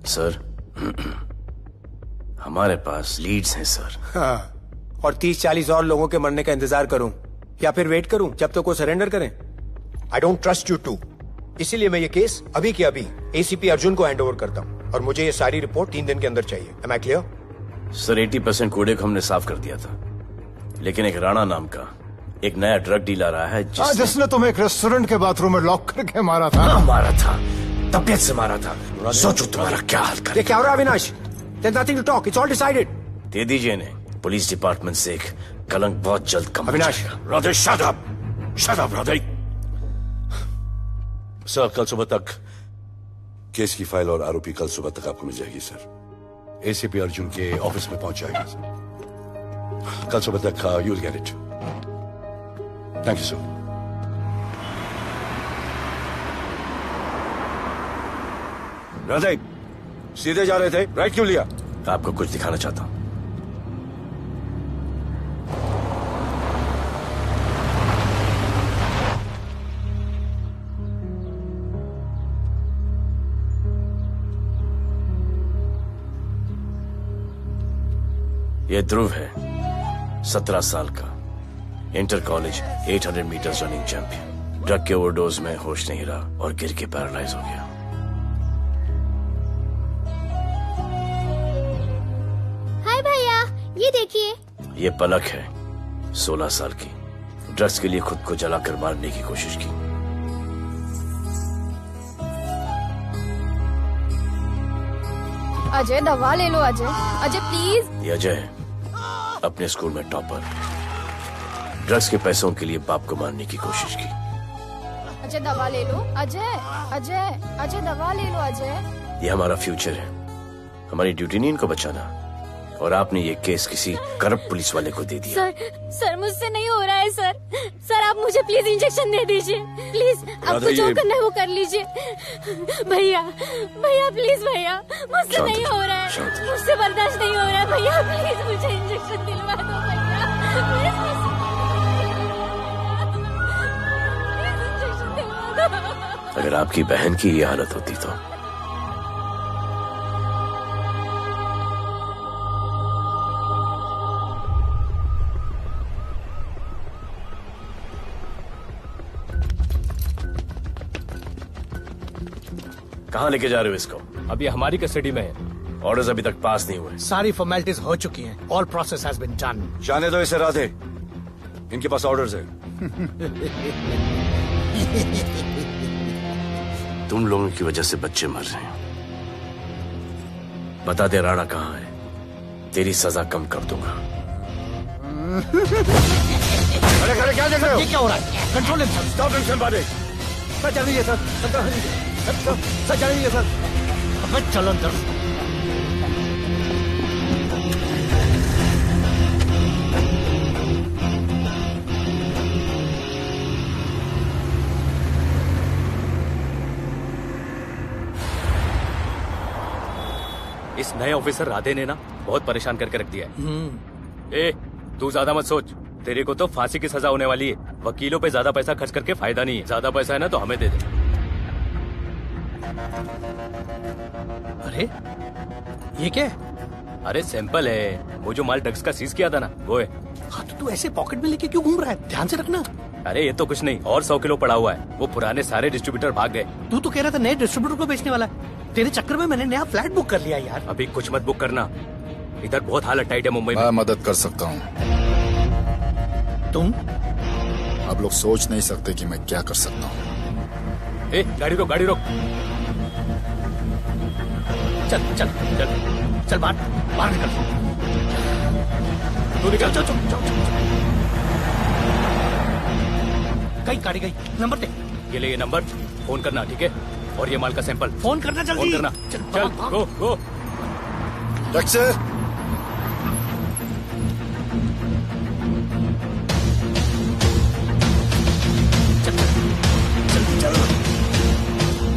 सर हमारे पास लीड्स हैं सर। हाँ, और 30-40 और लोगों के मरने का इंतजार करूं या फिर वेट करूं जब तक वो सरेंडर करें? I don't trust you too. इसीलिए मैं ये केस अभी के अभी एसीपी अर्जुन को हैंड ओवर करता हूं और मुझे ये सारी रिपोर्ट 3 दिन के अंदर चाहिए। M I clear? सर 80% कूड़े को हमने साफ कर दिया था, लेकिन एक राणा नाम का एक नया ड्रग डीलर आया है जिसने तुम्हें एक रेस्टोरेंट के बाथरूम में लॉक करके मारा था। हाँ, मारा था, तबीयत से मारा था। सोचो तुम्हारा क्या हाल करे। ये क्या हो रहा है Avinash? There's nothing to talk. It's all decided. दे दीजिए इन्हें। पुलिस डिपार्टमेंट से एक कलंक बहुत जल्द कम हो अविनाश, जाएगा। Radhe shut up! Shut up, Radhe. Sir कल सुबह तक केस की फाइल और आरोपी कल सुबह तक आपको मिल जाएगी सर। एसीपी अर्जुन के ऑफिस में पहुंच जाएगी सर। कल सुबह तक you will get it. Thank you sir. Radhe सीधे जा रहे थे, राइट क्यों लिया? आपको कुछ दिखाना चाहता हूं। ये ध्रुव है, 17 साल का, inter college 800 metres running champion. Drug के ओवरडोज में होश नहीं रहा और गिर के पैरालाइज हो गया। हाय भैया, ये देखिए। ये पलक है, 16 साल की, ड्रग्स के लिए खुद को जलाकर मारने की कोशिश की। अजय दवा ले लो। अजय, अजय प्लीज। ये अजय है, अपने स्कूल में टॉपर। ड्रग्स के पैसों के लिए बाप को मारने की कोशिश की। अजय दवा ले लो। अजय, अजय, अजय दवा ले लो। अजय ये हमारा फ्यूचर है, हमारी ड्यूटी नहीं इनको बचाना। और आपने ये केस किसी करप्ट पुलिस वाले को दे दिया। सर मुझसे नहीं हो रहा है सर। सर आप मुझे प्लीज इंजेक्शन दे दीजिए प्लीज। आपको जो करना है वो कर लीजिए। भैया भैया प्लीज भैया, मुझसे नहीं हो रहा है, मुझसे बर्दाश्त नहीं हो रहा है भैया, प्लीज मुझे इंजेक्शन दिलवा दो भैया। अगर आपकी बहन की ये हालत होती तो कहाँ लेके जा रहे हो इसको? अभी हमारी कस्टडी में है। ऑर्डर्स अभी तक पास नहीं हुए। सारी फॉर्मेलिटीज हो चुकी हैं। All process has been done. जाने दो इसे राधे, इनके पास ऑर्डर्स है। तुम लोगों की वजह से बच्चे मर रहे हैं। बता दे राणा कहाँ है, तेरी सजा कम कर दूंगा। अरे अरे क्या देख रहे हो? ये क्या हो रहा है? Control himself. स्टॉप हिम समebody। सर चल लीजिए सर, सर चल लीजिए सर। अब चलो अंदर। इस नए ऑफिसर राधे ने ना बहुत परेशान करके रख दिया है। ए, तू ज्यादा मत सोच, तेरे को तो फांसी की सजा होने वाली है। वकीलों पे ज्यादा पैसा खर्च करके फायदा नहीं है। ज्यादा पैसा है ना तो हमें दे दे। अरे ये क्या है? अरे सैंपल है, वो जो माल ड्रग्स का सीज किया था ना वो है। हाँ तो तू ऐसे पॉकेट में लेके क्यों घूम रहा है? ध्यान से रखना। अरे ये तो कुछ नहीं, और 100 किलो पड़ा हुआ है। वो पुराने सारे डिस्ट्रीब्यूटर भाग गए। तू तो कह रहा था नए डिस्ट्रीब्यूटर को बेचने वाला है। तेरे चक्कर में मैंने नया फ्लैट बुक कर लिया यार। अभी कुछ मत बुक करना, इधर बहुत हालत टाइट है मुंबई में। मैं मदद कर सकता हूँ। तुम? आप लोग सोच नहीं सकते कि मैं क्या कर सकता हूँ। ए, गाड़ी रोक, गाड़ी रोक। चल चल चल चल, बाहर निकल। तू निकल। चल चल चल। कहीं गाड़ी गई, नंबर दे। ये ले ये नंबर, फोन करना ठीक है? और ये माल का सैंपल फोन करना जल्दी। फोन करना। चल गो गो। टैक्सी।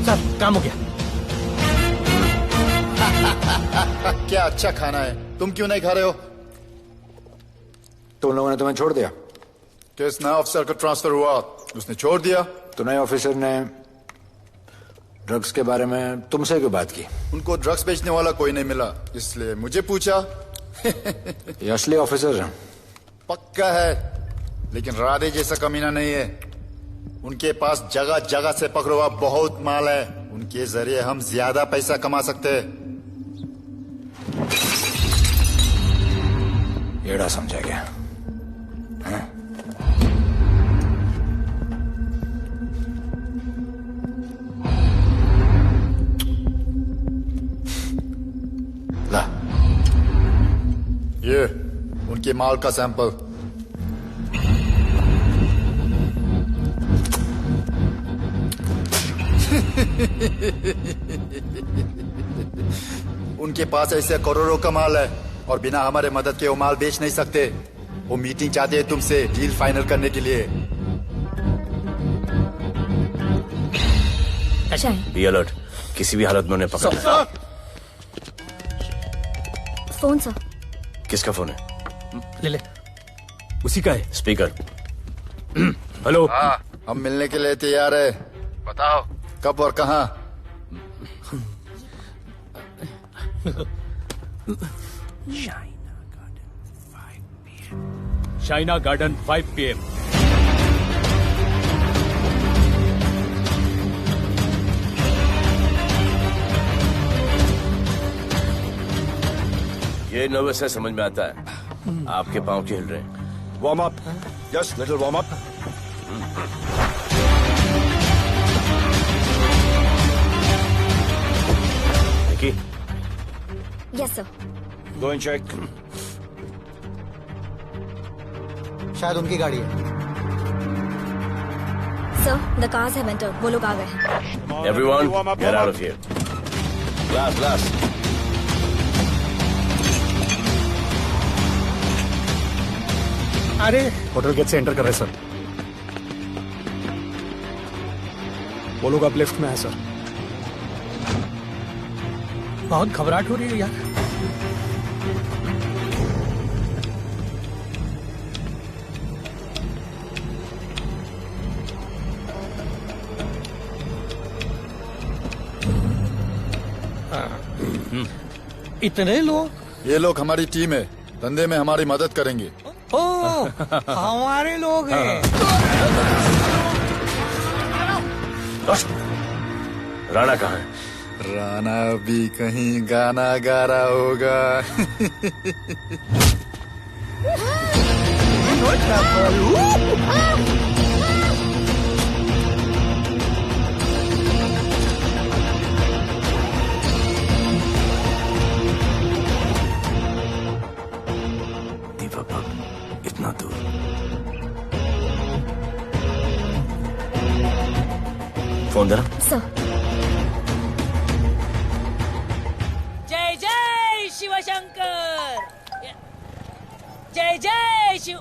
सर काम हो गया। क्या अच्छा खाना है, तुम क्यों नहीं खा रहे हो? तुम लोगों ने तुम्हें छोड़ दिया? किस नए ऑफिसर का ट्रांसफर हुआ उसने छोड़ दिया? तो नए ऑफिसर ने ड्रग्स के बारे में तुमसे क्यों बात की? उनको ड्रग्स बेचने वाला कोई नहीं मिला, इसलिए मुझे पूछा। ये असली ऑफिसर है? पक्का है, लेकिन राधे जैसा कमीना नहीं है। उनके पास जगह जगह से पकड़ा हुआ बहुत माल है, उनके जरिए हम ज्यादा पैसा कमा सकते हैं। एड़ा समझा गया? हाँ? ला, ये उनके माल का सैंपल। उनके पास ऐसे करोड़ों का माल है और बिना हमारे मदद के वो माल बेच नहीं सकते। वो मीटिंग चाहते हैं तुमसे डील फाइनल करने के लिए। बी अलर्ट, किसी भी हालत में उन्हें पकड़ना है। Phone sir. किसका फोन है? ले ले, उसी का है। स्पीकर। हेलो। हाँ, हम मिलने के लिए तैयार है। बताओ कब और कहाँ? Shaina garden 5 PM। ये नर्वस है, समझ में आता है। आपके पांव क्यों हिल रहे हैं? Warm up, just little warm up. Yes sir. Go and check. शायद उनकी गाड़ी है। Sir the cars have entered. वो लोग आ गए। Everyone, get out of here. Glass glass. अरे होटल गेट से एंटर कर रहे सर। वो लोग अब लिफ्ट में है सर। बहुत घबराहट हो रही है यार। इतने लोग? ये लोग हमारी टीम है, धंधे में हमारी मदद करेंगे। ओ, हमारे लोग हैं। राणा कहाँ है? राणा भी कहीं गाना गा रहा होगा। इतना दूर। फोन देना। सर। जय जय शिव शंकर, जय जय शिव।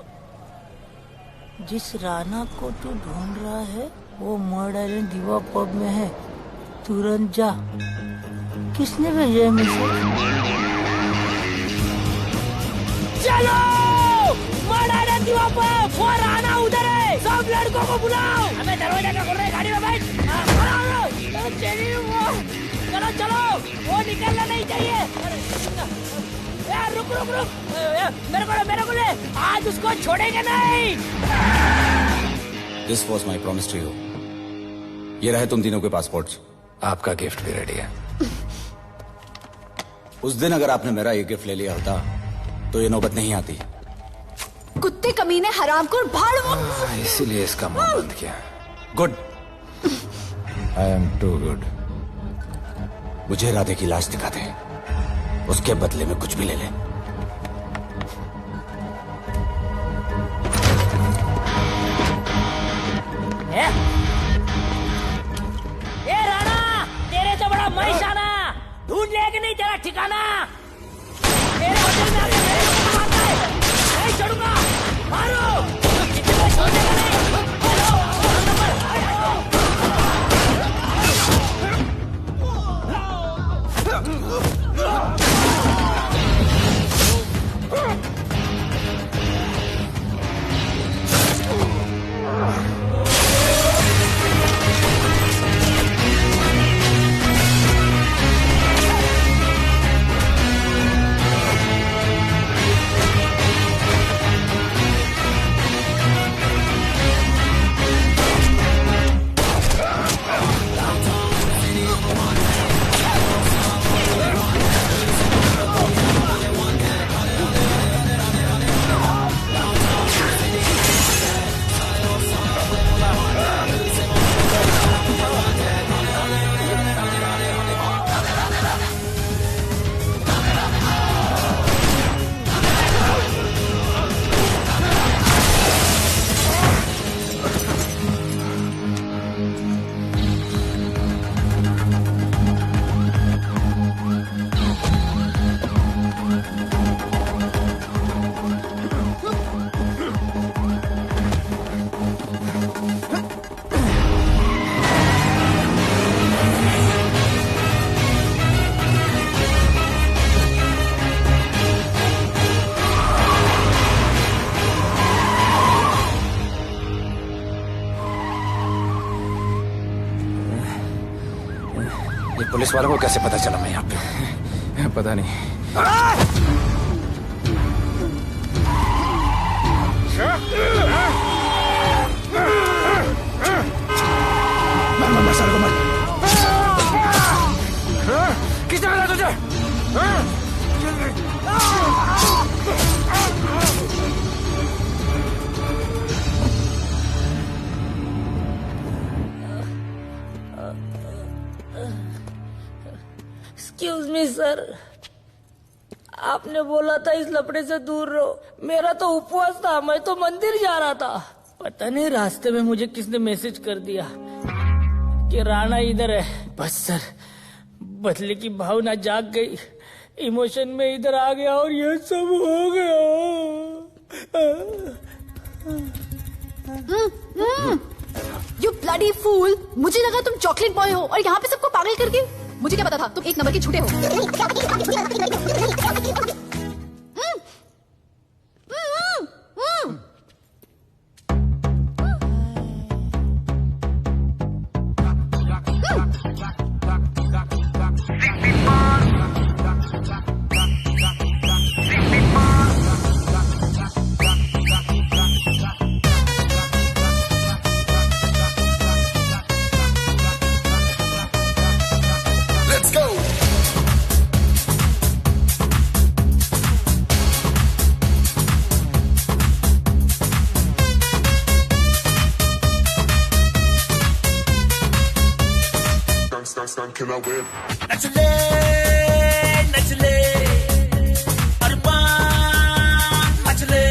जिस राणा को तू ढूंढ रहा है वो मर्डर इन दीवा पब में है, तुरंत जा। किसने भेजा है मैसेज? चलो मर्डर इन दीवा पब, वो राणा उधर है, सब लड़कों को बुलाओ। हमें दरवाजा क्या खोल रहे, गाड़ी में बैठ। चलो चलो, वो निकलना नहीं चाहिए। यार रुक रुक रुक, मेरे को ले, आज उसको छोड़ेंगे नहीं। This was my promise to you. ये रहे तुम तीनों के पासपोर्ट्स। आपका गिफ्ट भी रेडी है। उस दिन अगर आपने मेरा ये गिफ्ट ले लिया होता तो ये नौबत नहीं आती। कुत्ते कमीने हरामखोर भाड़। इसीलिए इसका मुंह बंद किया। Good. I am too good. मुझे राधे की लाश दिखा दे, उसके बदले में कुछ भी ले ले। ए राणा, तेरे तो बड़ा महिषाना, ढूंढ लिया कि नहीं तेरा ठिकाना? तेरे होटल में आके मेरे को मारता है, नहीं छोड़ूंगा, मारो। किसी को छोड़ने का नहीं। पुलिस वालों को कैसे पता चला मैं यहाँ पे? पता नहीं। मर सारे को मर। किसने मिला तुझे? एक्सक्यूज मी सर, आपने बोला था इस लफड़े से दूर रहो। मेरा तो उपवास था, मैं तो मंदिर जा रहा था। पता नहीं रास्ते में मुझे किसने मैसेज कर दिया कि राणा इधर है। बस सर, बदले की भावना जाग गई, इमोशन में इधर आ गया और ये सब हो गया। You bloody fool! मुझे लगा तुम चॉकलेट बॉय हो और यहाँ पे सबको पागल करके। मुझे क्या पता था तुम एक नंबर के झूठे हो। Can I win? नचले नचले अरमान मचले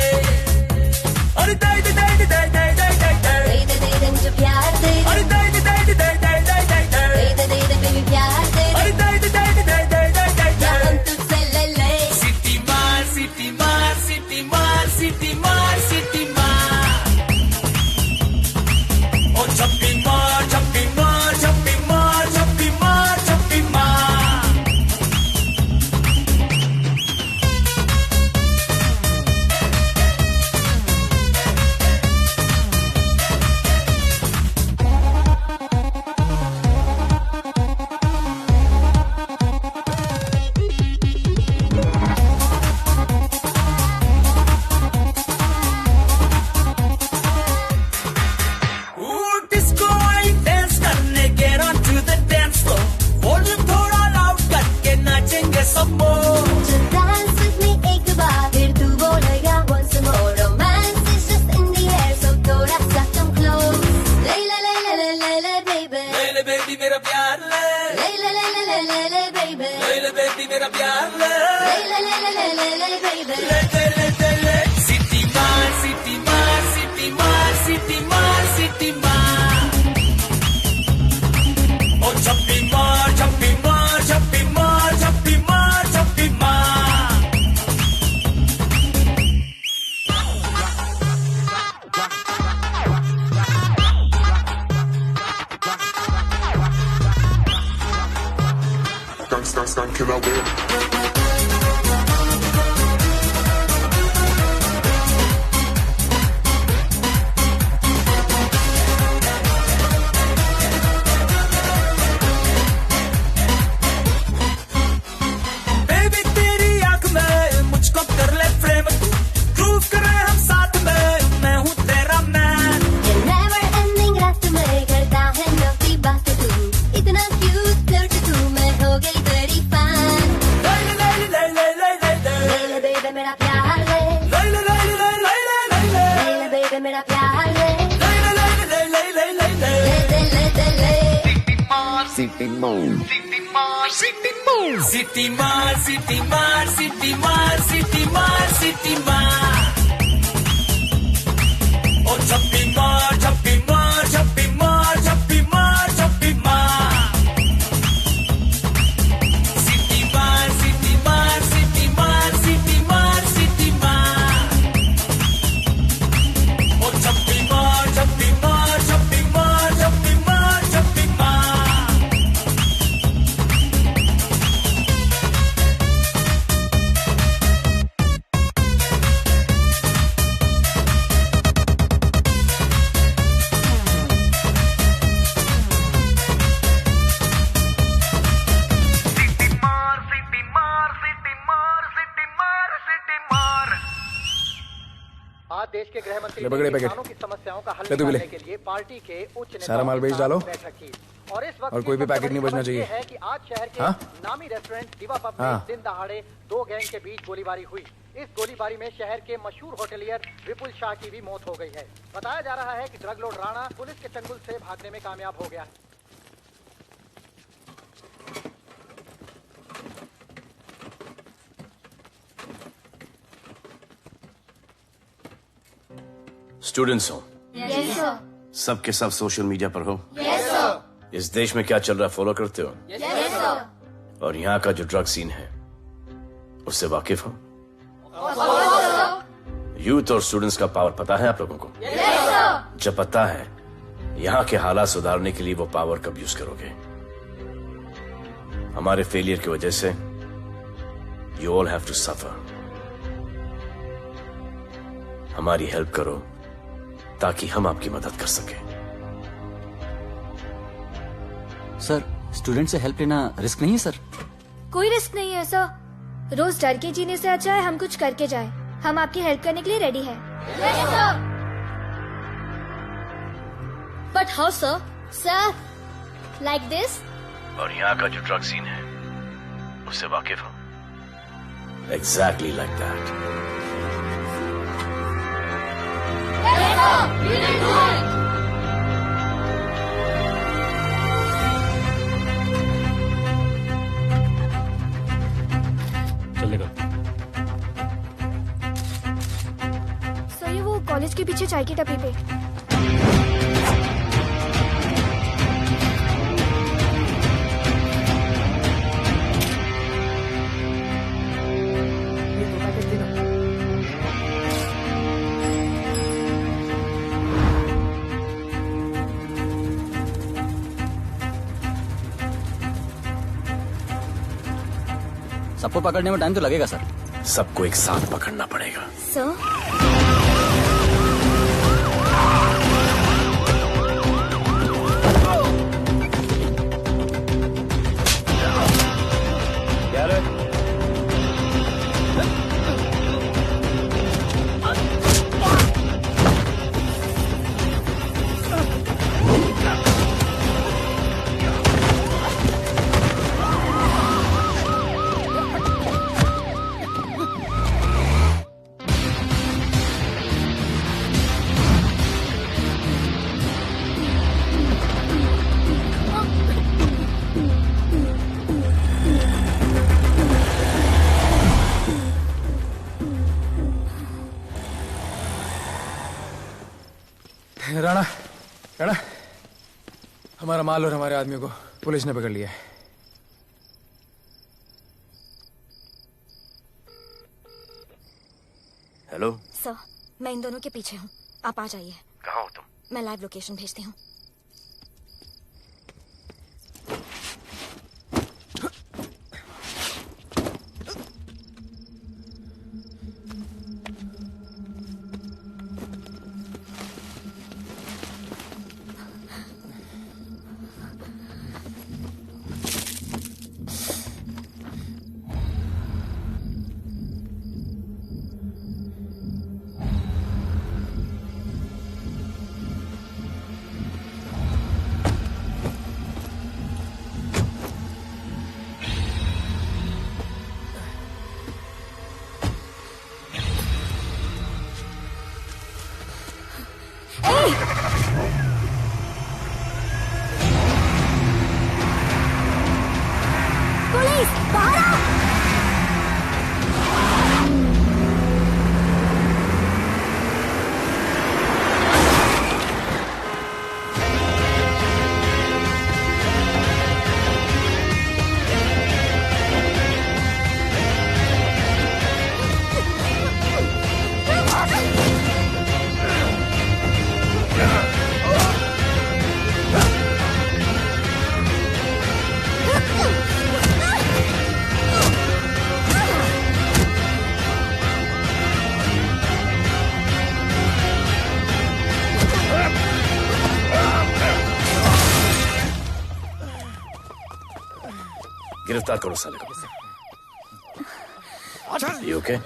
अरे दाई दाई दाई दाई दाई दाई दाई दाई दे दे दे मुझे प्यार दे अरे दाई दाई दाई दाई दाई दाई दाई दाई दे दे दे बेबी प्यार दे अरे दाई दाई दाई दाई दाई दाई दाई दाई हम तुझसे ले ले सिटी मार सिटी मार सिटी मार सिटी मार सिटी मार ओ छप्पी मार छप्पी मार छप्पी मार छप्पी मार छप्पी मार डिस्को डांस करने get on to the dance floor volume थोड़ा लाउड करके नाचेंगे सब मोर Dance with me एक बार फिर तू बोलेगा once more romance is just in the air so थोड़ा सा come close ले ले ले ले ले ले ले baby ले ले बेबी मेरा प्यार ले ले ले ले ले ले ले ले baby ले ले बेबी मेरा प्यार ले ले ले ले ले ले ले ले baby ले ले ले ले ले सिटी मार सिटी मार सिटी मार सिटी मार सिटी मार ओ छप्पी मार छप्पी मार छप्पी मार छप्पी मार छप्पी मार Can I win? बेबी तेरी आंख में मुझको कर ले फ्रेम तू प्रूव करे हम साथ में मैं हूँ तेरा मैन ये never ending रात में करता है नौकरी बात तू इतना cute flirty तू मैं हो गई तेरी fan ले ले ले ले ले ले ले ले ले baby मेरा प्यार ले ले ले ले ले ले ले ले ले ले ले baby मेरा प्यार ले ले ले ले ले ले ले ले ले ले ले सिटी मार सिटी मार सिटी मार सिटी मार सिटी मार सिटी मार सिटी मार ओ छप्पी मार छप्पी मार छप्पी मार छप्पी मार छप्पी मार सिटी मार सिटी मार सिटी मार सिटी मार सिटी मार ओ छप्पी मार छप्पी मार छप्पी मार छप्पी मार छप्पी मार आज देश के गृह मंत्री ले पकड़े ने पैकेट। किसानों की समस्याओं का हल ले तू भी ले। निकालने के लिए पार्टी के उच्च नेताओं सारा माल के बेच साथ डालो। बैठक की। और इस वक्त और कोई भी पैकेट नहीं बचना चाहिए। है कि आज शहर के हाँ? नामी रेस्टोरेंट दिवा पब में हाँ। दिन दहाड़े दो गैंग के बीच गोलीबारी हुई। इस गोलीबारी में शहर के मशहूर होटलियर विपुल शाह की भी मौत हो गई है। बताया जा रहा है कि ड्रग लॉर्ड राणा पुलिस के चंगुल से भागने में कामयाब हो गया है। स्टूडेंट्स हो yes sir सब के सब सोशल मीडिया पर हो yes sir इस देश में क्या चल रहा है फॉलो करते हो yes sir और यहाँ का जो ड्रग सीन है उससे वाकिफ हो? यूथ और स्टूडेंट्स का पावर पता है आप लोगों को? जब पता है, यहाँ के हालात सुधारने के लिए वो पावर कब यूज करोगे? हमारे फेलियर की वजह से you all have to suffer. हमारी हेल्प करो ताकि हम आपकी मदद कर सकें। सर, स्टूडेंट से हेल्प लेना रिस्क नहीं है सर? कोई रिस्क नहीं है सर। रोज डर के जीने से अच्छा है हम कुछ करके जाए। हम आपकी हेल्प करने के लिए रेडी है। But how sir? Sir, like this. और यहाँ का जो ड्रग सीन है उससे वाकिफ हो? Exactly like that. चलेगा। सर, ये वो कॉलेज के पीछे चाय की टपरी पे। सबको पकड़ने में टाइम तो लगेगा सर। सबको एक साथ पकड़ना पड़ेगा। सर, राणा, राणा, हमारा माल और हमारे आदमियों को पुलिस ने पकड़ लिया है। हेलो सर, मैं इन दोनों के पीछे हूँ। आप आ जाइए। कहाँ हो तुम? मैं लाइव लोकेशन भेजती हूँ। पुलिस, बाहर आओ! गिरफ्तार करो साले को। You okay?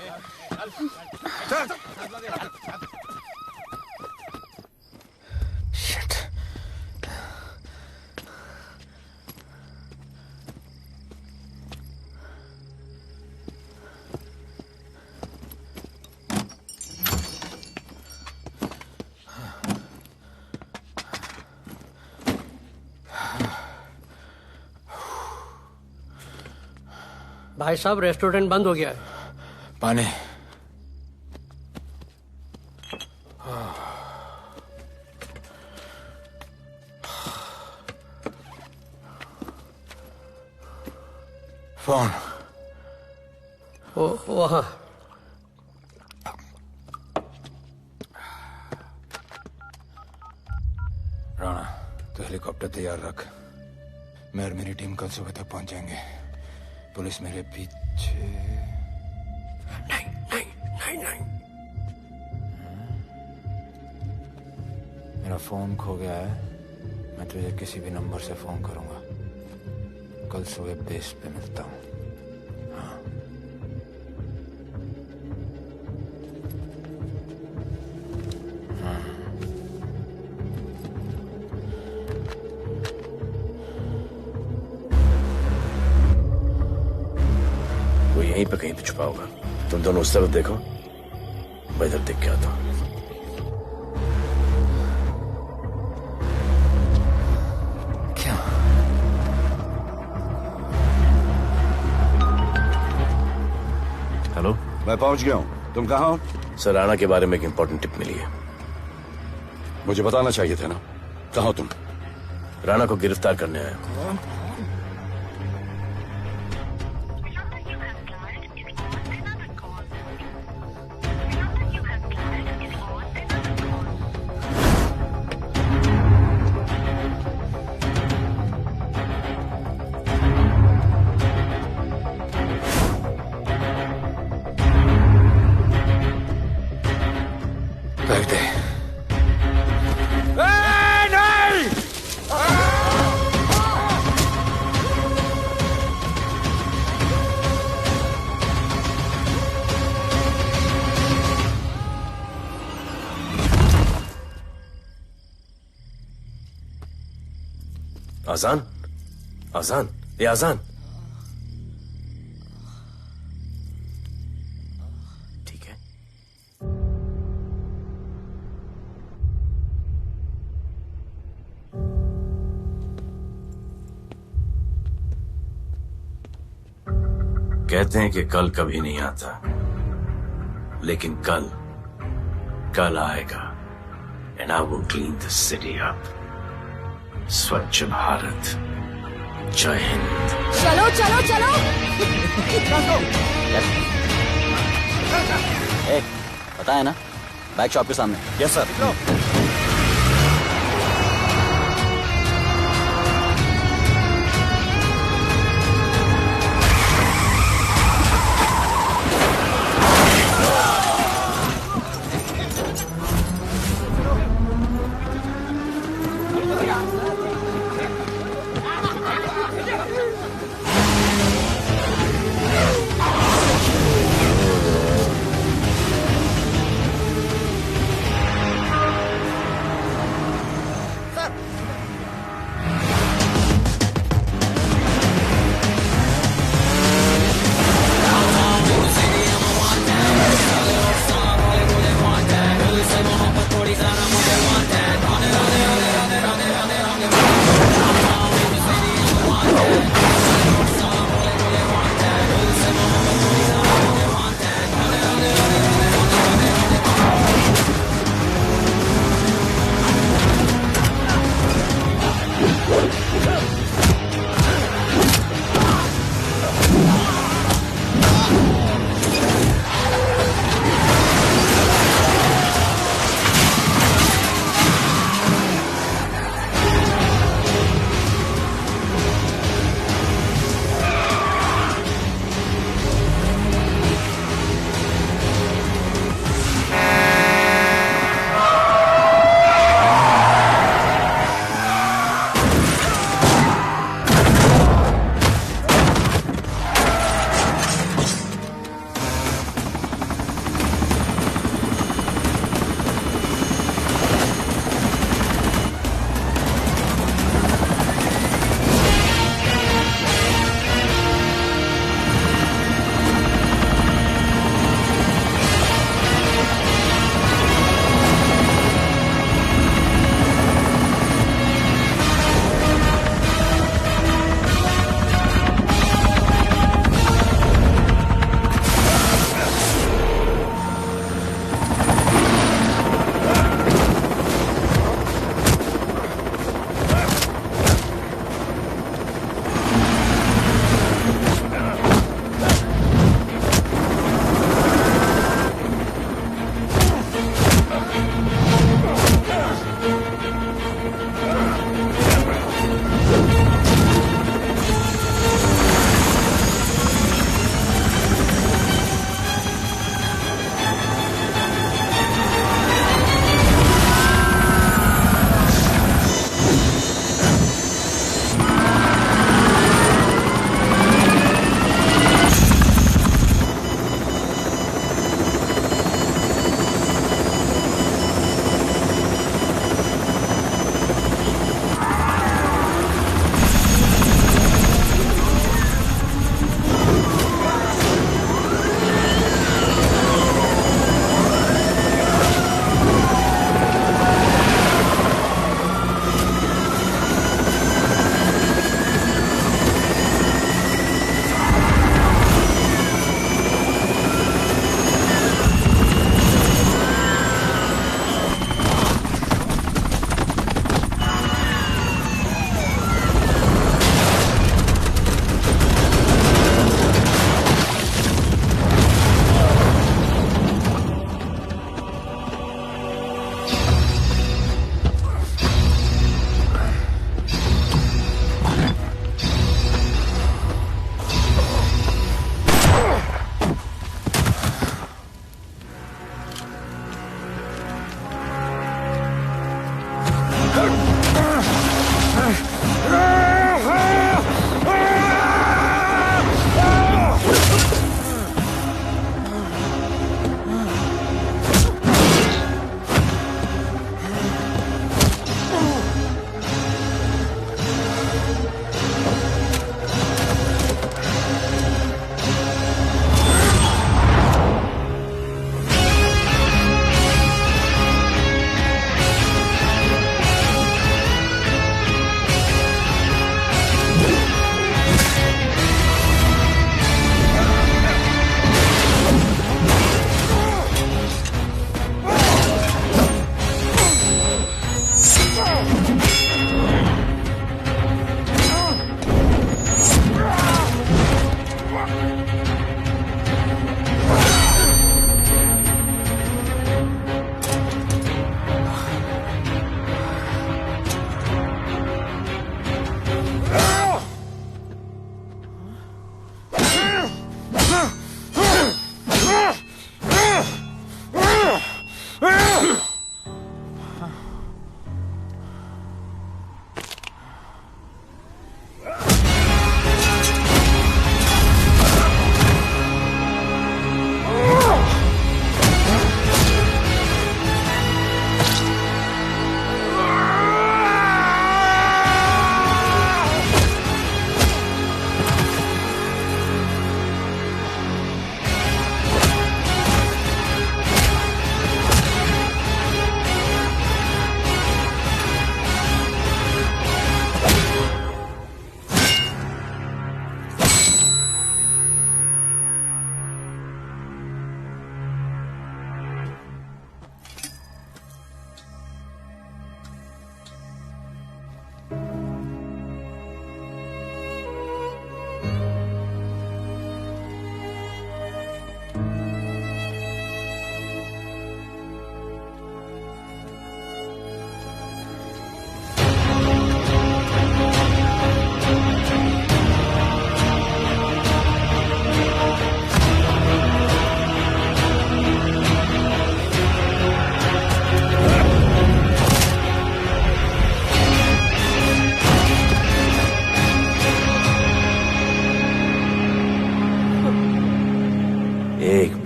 भाई साहब, रेस्टोरेंट बंद हो गया है। पानी। फोन वहाँ। राणा, तो हेलीकॉप्टर तैयार रख। मैं और मेरी टीम कल सुबह तक पहुंच जाएंगे। पुलिस मेरे पीछे नहीं। मेरा फोन खो गया है। मैं तुझे किसी भी नंबर से फोन करूंगा। कल सुबह बेस पे मिलता हूँ। वो यहीं पे कहीं पे छुपा होगा। तुम दोनों उस तरफ देखो, मैं इधर देख के आता हूँ। हेलो, मैं पहुंच गया हूं। तुम कहाँ हो? सर, राणा के बारे में एक इंपॉर्टेंट टिप मिली है। मुझे बताना चाहिए था ना। कहाँ हो तुम? राणा को गिरफ्तार करने आया हूं। आजान, आजान, ये आजान। ठीक है। कहते हैं कि कल कभी नहीं आता, लेकिन कल आएगा। And I will clean the city up. स्वच्छ भारत। जय हिंद। चलो चलो चलो। पता है ना, बैक शॉप के सामने। Yes sir.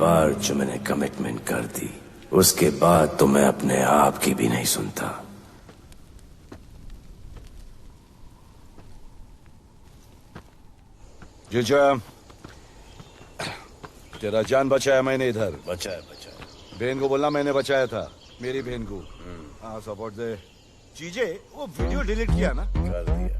बार जो मैंने कमिटमेंट कर दी, उसके बाद तो मैं अपने आप की भी नहीं सुनता। जीजा, तेरा जान बचाया मैंने इधर। बचाया। बहन को बोलना मैंने बचाया था, मेरी बहन को। हाँ, सपोर्ट दे। चीजें वो वीडियो डिलीट किया ना? कर दिया।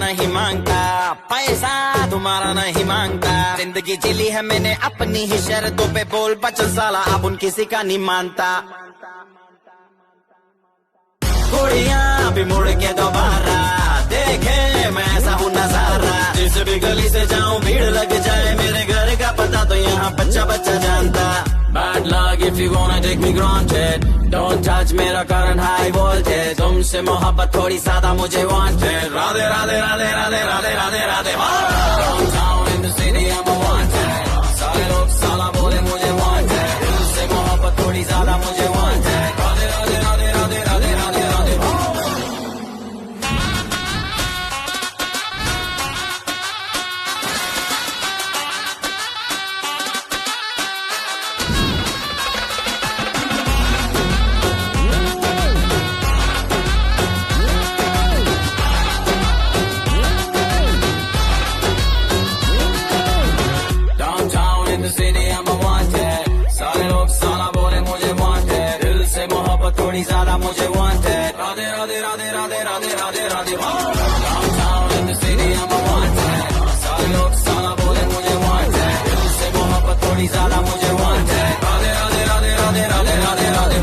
नहीं मांगता, पैसा तुम्हारा नहीं मांगता, जिंदगी जिली है मैंने अपनी ही शर्तों पे, बोल बचन साला अब उन किसी का नहीं मानता। कुड़ियाँ भी मुड़ के दोबारा देखे मैं ऐसा हूँ नजारा, जिस भी गली से जाऊँ भीड़ लग जाए, मेरे घर का पता तो यहाँ बच्चा बच्चा जानता। Bad luck if you wanna take me granted, don't touch मेरा current high voltage, तुमसे मोहब्बत थोड़ी ज्यादा मुझे wanted, Radhe Radhe Radhe Radhe Radhe Radhe Radhe. Downtown in the city I'm a wanted, सारे लोग साला बोले मुझे wanted, दिल से मोहब्बत थोड़ी ज्यादा मुझे wanted, राधे राधे राधे राधे राधे राधे राधे। थोड़ी ज्यादा मुझे wanted, Radhe Radhe Radhe Radhe Radhe Radhe Radhe. Downtown in the city I'm a wanted, सारे लोग साला बोले मुझे wanted, दिल से मोहब्बत थोड़ी ज्यादा मुझे wanted, राधे राधे राधे राधे राधे राधे राधे।